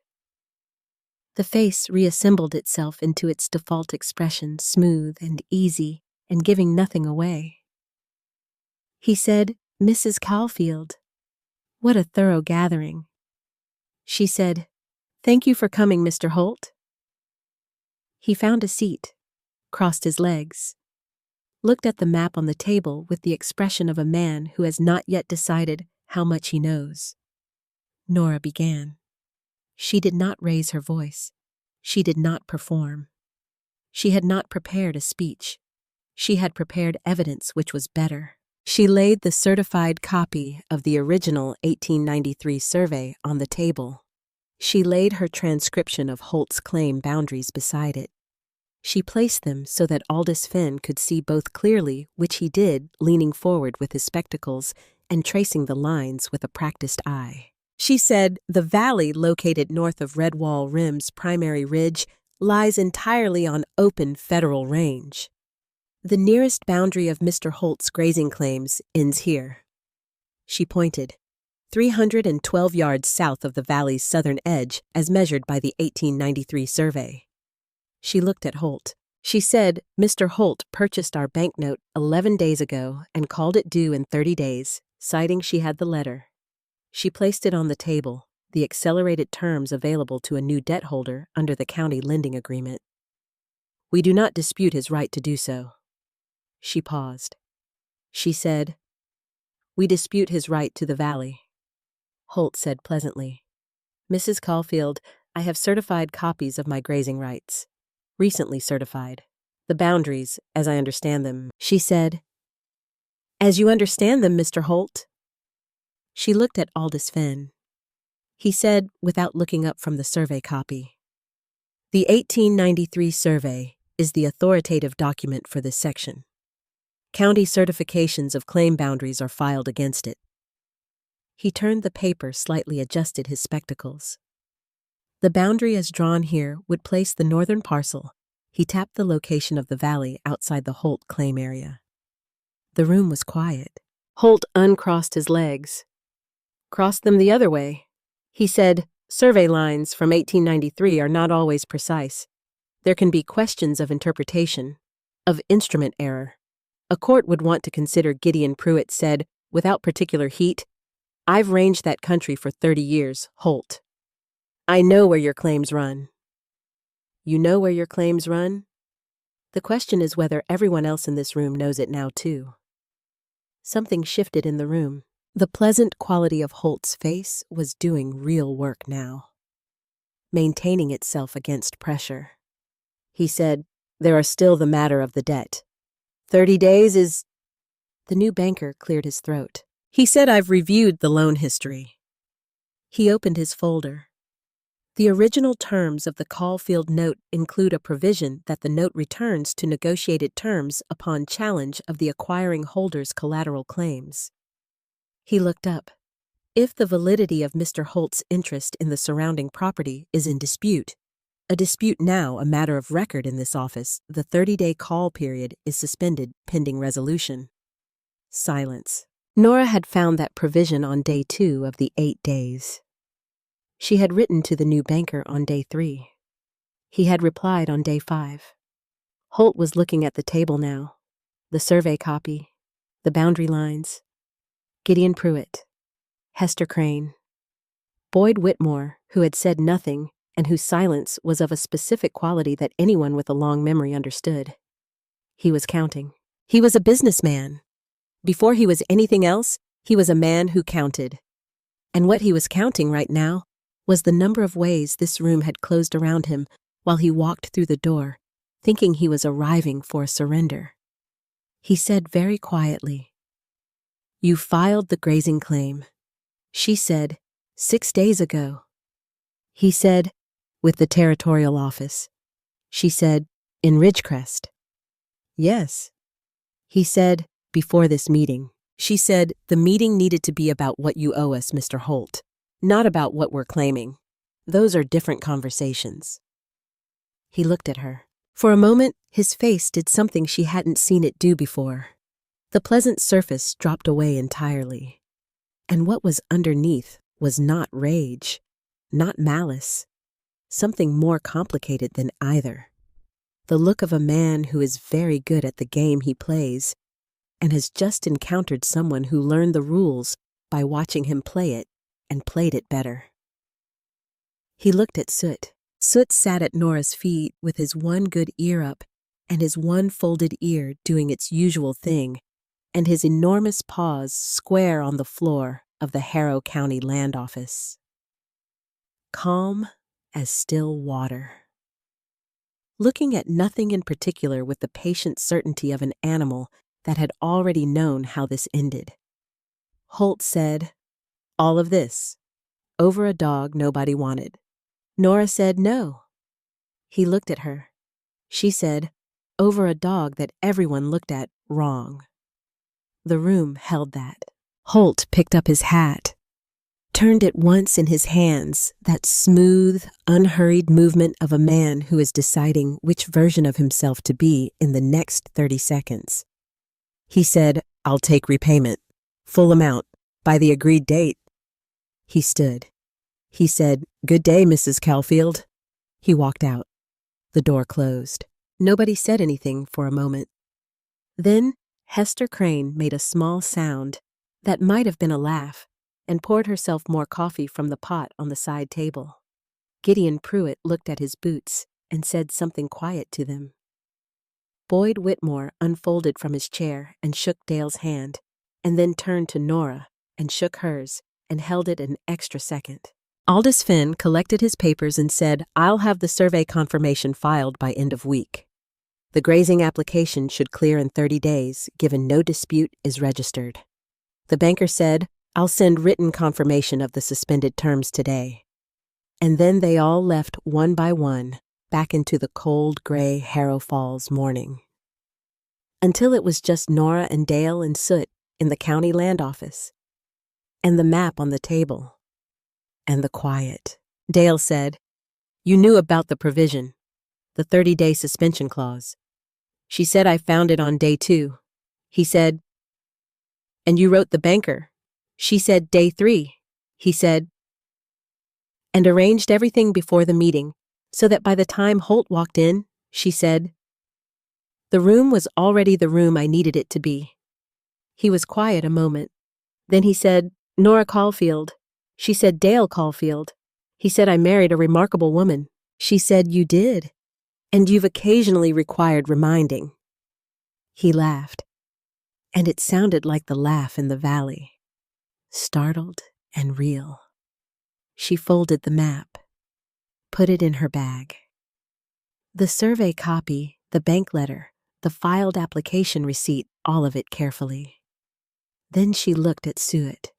The face reassembled itself into its default expression, smooth and easy, and giving nothing away. He said, "Mrs. Caulfield, what a thorough gathering." She said, "Thank you for coming, Mr. Holt." He found a seat, crossed his legs, looked at the map on the table with the expression of a man who has not yet decided how much he knows. Nora began. She did not raise her voice. She did not perform. She had not prepared a speech. She had prepared evidence which was better. She laid the certified copy of the original 1893 survey on the table. She laid her transcription of Holt's claim boundaries beside it. She placed them so that Aldous Fenn could see both clearly, which he did, leaning forward with his spectacles and tracing the lines with a practiced eye. She said, "The valley located north of Redwall Rim's primary ridge lies entirely on open federal range. The nearest boundary of Mr. Holt's grazing claims ends here." She pointed, 312 yards south of the valley's southern edge as measured by the 1893 survey. She looked at Holt. She said, "Mr. Holt purchased our banknote 11 days ago and called it due in 30 days, citing she had the letter." She placed it on the table, the accelerated terms available to a new debt holder under the county lending agreement. "We do not dispute his right to do so." She paused. She said, "We dispute his right to the valley." Holt said pleasantly, "Mrs. Caulfield, I have certified copies of my grazing rights. Recently certified. The boundaries, as I understand them." She said, "As you understand them, Mr. Holt?" She looked at Aldous Fenn. He said, without looking up from the survey copy, "The 1893 survey is the authoritative document for this section. County certifications of claim boundaries are filed against it." He turned the paper, slightly adjusted his spectacles. "The boundary as drawn here would place the northern parcel." He tapped the location of the valley outside the Holt claim area. The room was quiet. Holt uncrossed his legs. "Crossed them the other way." He said, "Survey lines from 1893 are not always precise. There can be questions of interpretation, of instrument error. A court would want to consider." Gideon Pruitt said, without particular heat, "I've ranged that country for 30 years, Holt. I know where your claims run." "You know where your claims run?" The question is whether everyone else in this room knows it now, too. Something shifted in the room. The pleasant quality of Holt's face was doing real work now, maintaining itself against pressure. He said, "There are still the matter of the debt. 30 days is..." The new banker cleared his throat. He said, "I've reviewed the loan history." He opened his folder. The original terms of the Caulfield note include a provision that the note returns to negotiated terms upon challenge of the acquiring holder's collateral claims. He looked up. If the validity of Mr. Holt's interest in the surrounding property is in dispute, a dispute now a matter of record in this office, the 30-day call period is suspended pending resolution. Silence. Nora had found that provision on day 2 of the 8 days. She had written to the new banker on day 3. He had replied on day 5. Holt was looking at the table now, the survey copy, the boundary lines. Gideon Pruitt, Hester Crane, Boyd Whitmore, who had said nothing and whose silence was of a specific quality that anyone with a long memory understood. He was counting. He was a businessman. Before he was anything else, he was a man who counted. And what he was counting right now was the number of ways this room had closed around him while he walked through the door, thinking he was arriving for a surrender. He said very quietly, "You filed the grazing claim." She said, "6 days ago." He said, "With the territorial office." She said, "In Ridgecrest." "Yes." He said, "Before this meeting." She said, "The meeting needed to be about what you owe us, Mr. Holt, not about what we're claiming. Those are different conversations." He looked at her. For a moment, his face did something she hadn't seen it do before. The pleasant surface dropped away entirely. And what was underneath was not rage, not malice, something more complicated than either. The look of a man who is very good at the game he plays and has just encountered someone who learned the rules by watching him play it and played it better. He looked at Soot. Soot sat at Nora's feet with his one good ear up and his one folded ear doing its usual thing, and his enormous paws square on the floor of the Harrow County Land Office. Calm as still water. Looking at nothing in particular with the patient certainty of an animal that had already known how this ended. Holt said, "All of this, over a dog nobody wanted." Nora said no. He looked at her. She said, "Over a dog that everyone looked at wrong." The room held that. Holt picked up his hat, turned it once in his hands, that smooth, unhurried movement of a man who is deciding which version of himself to be in the next 30 seconds. He said, "I'll take repayment, full amount, by the agreed date." He stood. He said, "Good day, Mrs. Caulfield." He walked out. The door closed. Nobody said anything for a moment. Then Hester Crane made a small sound that might have been a laugh and poured herself more coffee from the pot on the side table. Gideon Pruitt looked at his boots and said something quiet to them. Boyd Whitmore unfolded from his chair and shook Dale's hand, and then turned to Nora and shook hers and held it an extra second. Aldous Finn collected his papers and said, "I'll have the survey confirmation filed by end of week. The grazing application should clear in 30 days, given no dispute is registered." The banker said, "I'll send written confirmation of the suspended terms today." And then they all left one by one back into the cold, gray Harrow Falls morning. Until it was just Nora and Dale and Soot in the county land office, and the map on the table. And the quiet. Dale said, "You knew about the provision, the 30-day suspension clause." She said, "I found it on day 2. He said, "And you wrote the banker." She said, "Day 3. He said, "And arranged everything before the meeting, so that by the time Holt walked in," she said, "the room was already the room I needed it to be." He was quiet a moment. Then he said, "Nora Caulfield." She said, "Dale Caulfield." He said, "I married a remarkable woman." She said, "You did. And you've occasionally required reminding." He laughed, and it sounded like the laugh in the valley, startled and real. She folded the map, put it in her bag. The survey copy, the bank letter, the filed application receipt, all of it carefully. Then she looked at Suet.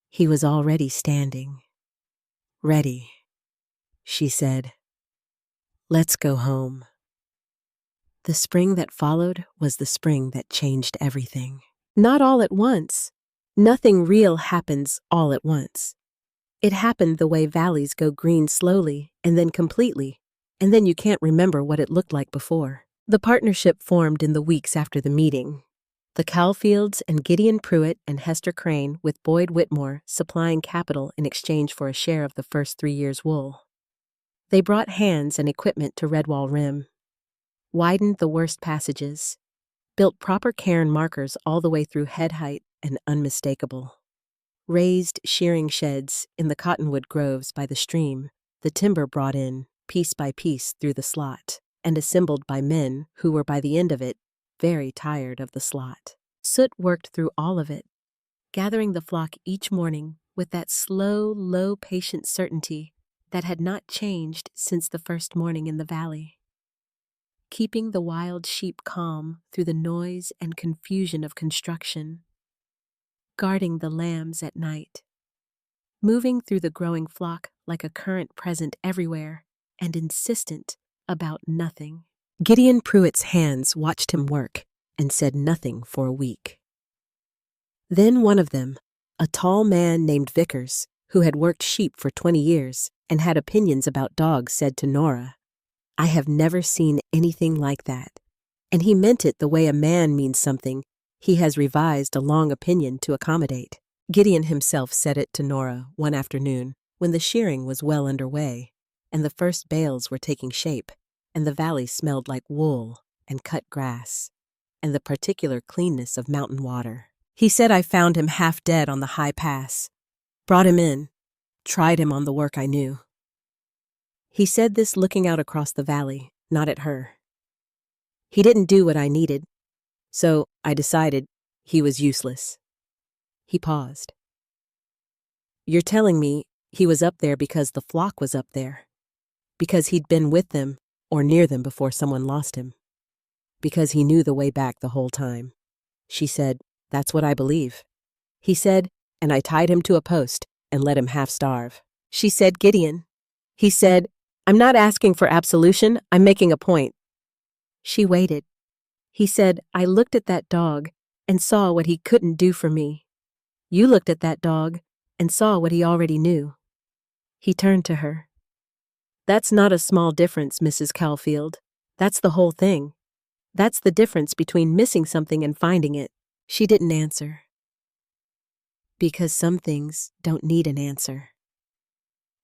He was already standing. "Ready," she said. "Let's go home." The spring that followed was the spring that changed everything. Not all at once. Nothing real happens all at once. It happened the way valleys go green slowly and then completely, and then you can't remember what it looked like before. The partnership formed in the weeks after the meeting. The Caulfields and Gideon Pruitt and Hester Crane, with Boyd Whitmore supplying capital in exchange for a share of the first 3 years' wool. They brought hands and equipment to Redwall Rim, widened the worst passages, built proper cairn markers all the way through head height and unmistakable, raised shearing sheds in the cottonwood groves by the stream, the timber brought in, piece by piece through the slot, and assembled by men who were by the end of it very tired of the slot. Soot worked through all of it, gathering the flock each morning with that slow, low, patient certainty that had not changed since the first morning in the valley. Keeping the wild sheep calm through the noise and confusion of construction, guarding the lambs at night, moving through the growing flock like a current present everywhere and insistent about nothing. Gideon Pruitt's hands watched him work and said nothing for a week. Then one of them, a tall man named Vickers, who had worked sheep for 20 years and had opinions about dogs, said to Nora, "I have never seen anything like that." And he meant it the way a man means something he has revised a long opinion to accommodate. Gideon himself said it to Nora one afternoon when the shearing was well underway and the first bales were taking shape and the valley smelled like wool and cut grass and the particular cleanness of mountain water. He said, "I found him half dead on the high pass, brought him in, tried him on the work I knew." He said this looking out across the valley, not at her. "He didn't do what I needed, so I decided he was useless." He paused. "You're telling me he was up there because the flock was up there, because he'd been with them or near them before someone lost him, because he knew the way back the whole time?" She said, "That's what I believe." He said, "And I tied him to a post and let him half starve." She said, "Gideon." He said, "I'm not asking for absolution, I'm making a point." She waited. He said, "I looked at that dog and saw what he couldn't do for me. You looked at that dog and saw what he already knew." He turned to her. "That's not a small difference, Mrs. Caulfield. That's the whole thing. That's the difference between missing something and finding it." She didn't answer. Because some things don't need an answer.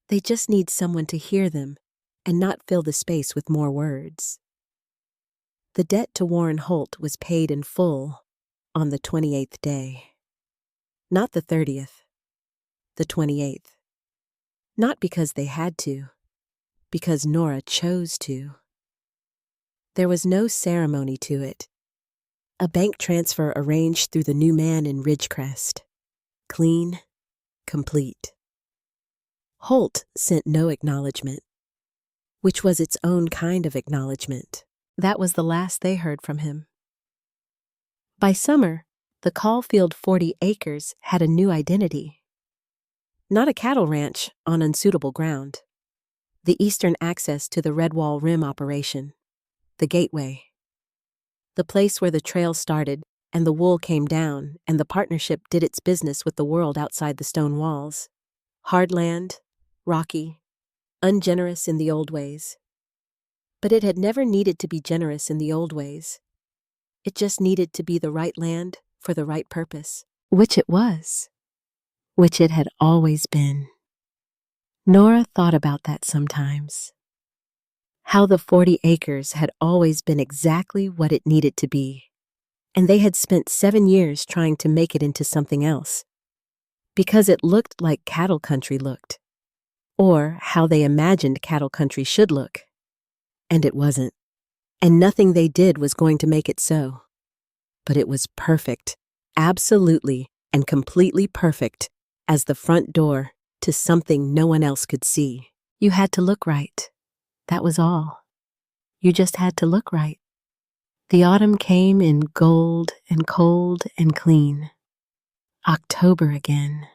They just need someone to hear them and not fill the space with more words. The debt to Warren Holt was paid in full on the 28th day. Not the 30th, the 28th. Not because they had to, because Nora chose to. There was no ceremony to it. A bank transfer arranged through the new man in Ridgecrest. Clean, complete. Holt sent no acknowledgement, which was its own kind of acknowledgement. That was the last they heard from him. By summer, the Caulfield 40 acres had a new identity. Not a cattle ranch on unsuitable ground. The eastern access to the Redwall Rim operation. The gateway. The place where the trail started and the wool came down and the partnership did its business with the world outside the stone walls. Hard land, rocky, ungenerous in the old ways. But it had never needed to be generous in the old ways. It just needed to be the right land for the right purpose. Which it was. Which it had always been. Nora thought about that sometimes. How the 40 acres had always been exactly what it needed to be, and they had spent 7 years trying to make it into something else, because it looked like cattle country looked, or how they imagined cattle country should look, and it wasn't, and nothing they did was going to make it so. But it was perfect, absolutely and completely perfect, as the front door to something no one else could see. You had to look right. That was all. You just had to look right. The autumn came in gold and cold and clean. October again.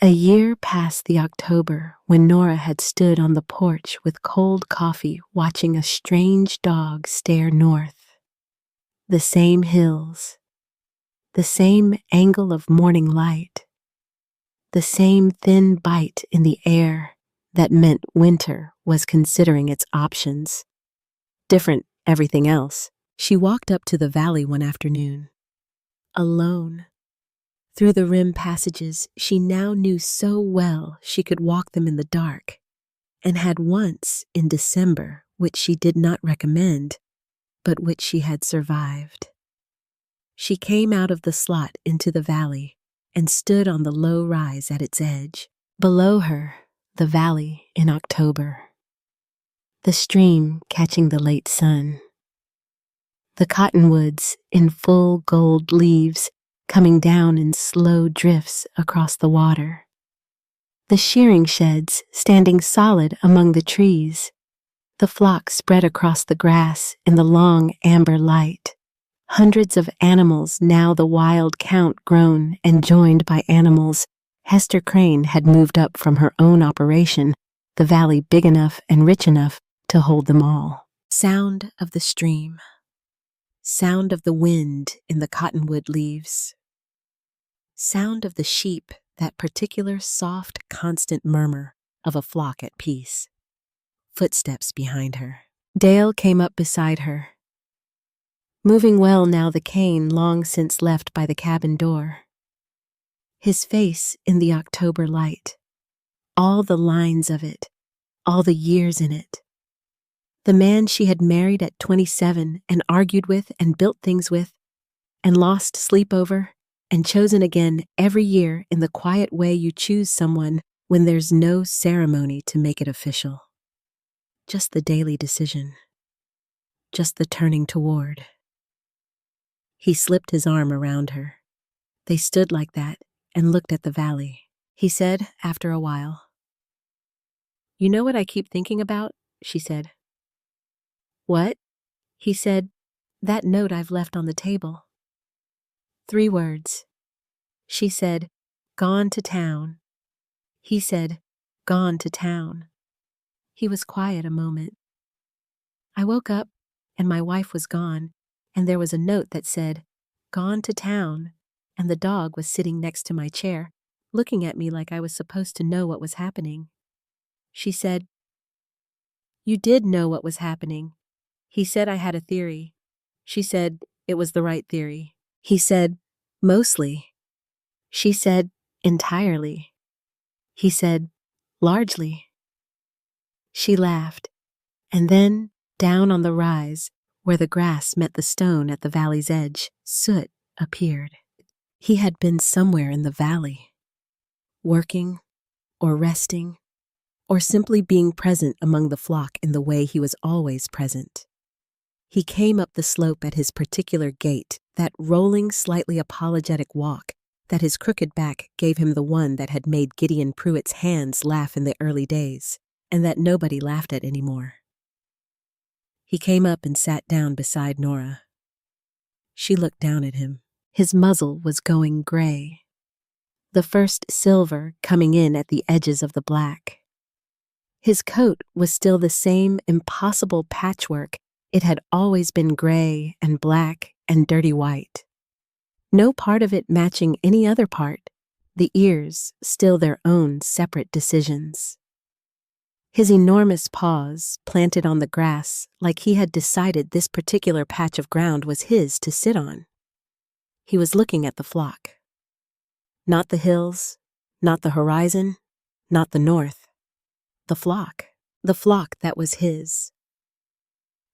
A year past the October when Nora had stood on the porch with cold coffee watching a strange dog stare north. The same hills, the same angle of morning light, the same thin bite in the air that meant winter was considering its options. Different everything else. She walked up to the valley one afternoon, alone. Through the rim passages she now knew so well she could walk them in the dark, and had once in December, which she did not recommend, but which she had survived. She came out of the slot into the valley and stood on the low rise at its edge. Below her, the valley in October. The stream catching the late sun. The cottonwoods in full gold leaves coming down in slow drifts across the water. The shearing sheds standing solid among the trees. The flock spread across the grass in the long amber light. Hundreds of animals, now the wild count grown and joined by animals Hester Crane had moved up from her own operation, the valley big enough and rich enough to hold them all. Sound of the stream. Sound of the wind in the cottonwood leaves. Sound of the sheep, that particular soft, constant murmur of a flock at peace. Footsteps behind her. Dale came up beside her, moving well now the cane long since left by the cabin door. His face in the October light, all the lines of it, all the years in it. The man she had married at 27 and argued with and built things with and lost sleep over and chosen again every year in the quiet way you choose someone when there's no ceremony to make it official. Just the daily decision. Just the turning toward. He slipped his arm around her. They stood like that and looked at the valley. He said after a while, "You know what I keep thinking about?" she said. "What?" He said, "That note I've left on the table." 3 words. She said, "Gone to town." He said, "Gone to town." He was quiet a moment. "I woke up and my wife was gone, and there was a note that said, 'Gone to town,' and the dog was sitting next to my chair, looking at me like I was supposed to know what was happening." She said, "You did know what was happening." He said I had a theory. She said it was the right theory. He said, "Mostly." She said, "Entirely." He said, "Largely." She laughed, and then, down on the rise, where the grass met the stone at the valley's edge, Soot appeared. He had been somewhere in the valley, working, or resting, or simply being present among the flock in the way he was always present. He came up the slope at his particular gait, that rolling, slightly apologetic walk, that his crooked back gave him the one that had made Gideon Pruitt's hands laugh in the early days, and that nobody laughed at anymore. He came up and sat down beside Nora. She looked down at him. His muzzle was going gray, the first silver coming in at the edges of the black. His coat was still the same impossible patchwork. It had always been gray and black and dirty white. No part of it matching any other part, the ears still their own separate decisions. His enormous paws planted on the grass like he had decided this particular patch of ground was his to sit on. He was looking at the flock. Not the hills, not the horizon, not the north. The flock that was his.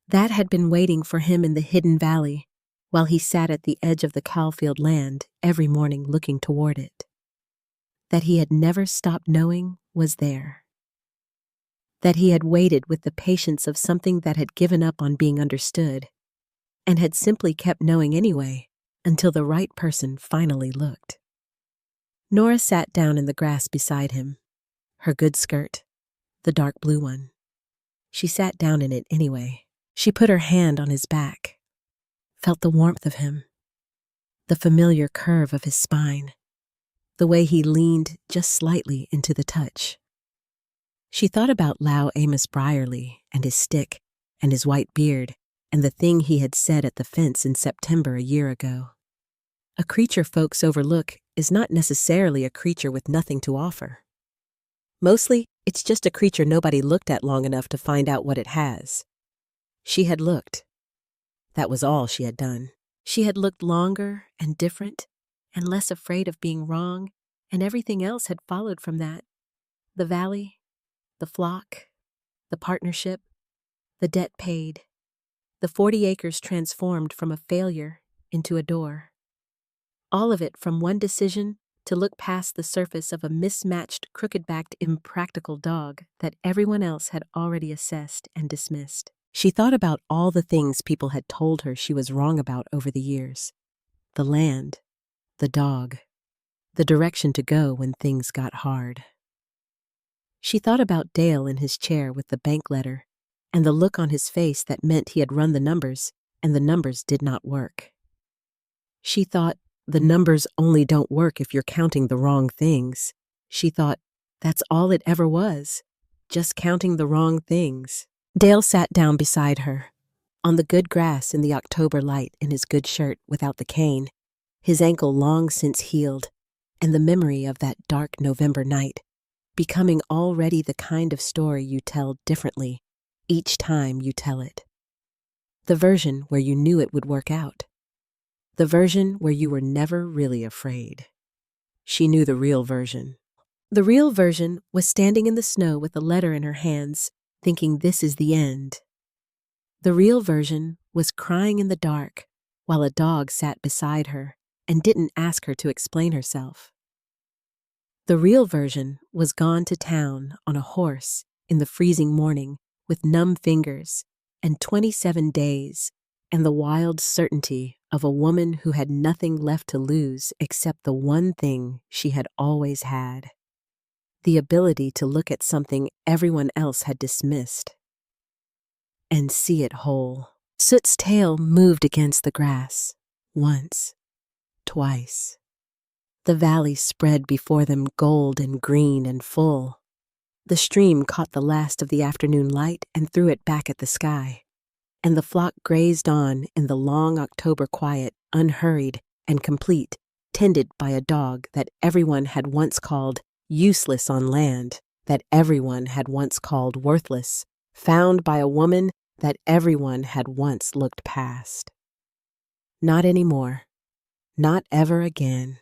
That had been waiting for him in the hidden valley while he sat at the edge of the Caulfield land every morning looking toward it. That he had never stopped knowing was there. That he had waited with the patience of something that had given up on being understood and had simply kept knowing anyway until the right person finally looked. Nora sat down in the grass beside him, her good skirt, the dark blue one. She sat down in it anyway. She put her hand on his back, felt the warmth of him. the familiar curve of his spine, the way he leaned just slightly into the touch. She thought about Lau Amos Brierly and his stick and his white beard and the thing he had said at the fence in September a year ago. A creature folks overlook is not necessarily a creature with nothing to offer. Mostly, it's just a creature nobody looked at long enough to find out what it has. She had looked. That was all she had done. She had looked longer and different and less afraid of being wrong, and everything else had followed from that. The valley, the flock, the partnership, the debt paid, the 40 acres transformed from a failure into a door. All of it from one decision to look past the surface of a mismatched, crooked-backed, impractical dog that everyone else had already assessed and dismissed. She thought about all the things people had told her she was wrong about over the years. The land, the dog, the direction to go when things got hard. She thought about Dale in his chair with the bank letter and the look on his face that meant he had run the numbers and the numbers did not work. She thought, the numbers only don't work if you're counting the wrong things. She thought, that's all it ever was, just counting the wrong things. Dale sat down beside her, on the good grass in the October light in his good shirt without the cane, his ankle long since healed, and the memory of that dark November night, becoming already the kind of story you tell differently each time you tell it. The version where you knew it would work out. The version where you were never really afraid. She knew the real version. The real version was standing in the snow with a letter in her hands, thinking this is the end. The real version was crying in the dark while a dog sat beside her and didn't ask her to explain herself. The real version was gone to town on a horse in the freezing morning with numb fingers and 27 days and the wild certainty of a woman who had nothing left to lose except the one thing she had always had. The ability to look at something everyone else had dismissed and see it whole. Soot's tail moved against the grass, once, twice. The valley spread before them gold and green and full. The stream caught the last of the afternoon light and threw it back at the sky. And the flock grazed on in the long October quiet, unhurried and complete, tended by a dog that everyone had once called useless on land, that everyone had once called worthless, found by a woman that everyone had once looked past. Not anymore. Not ever again.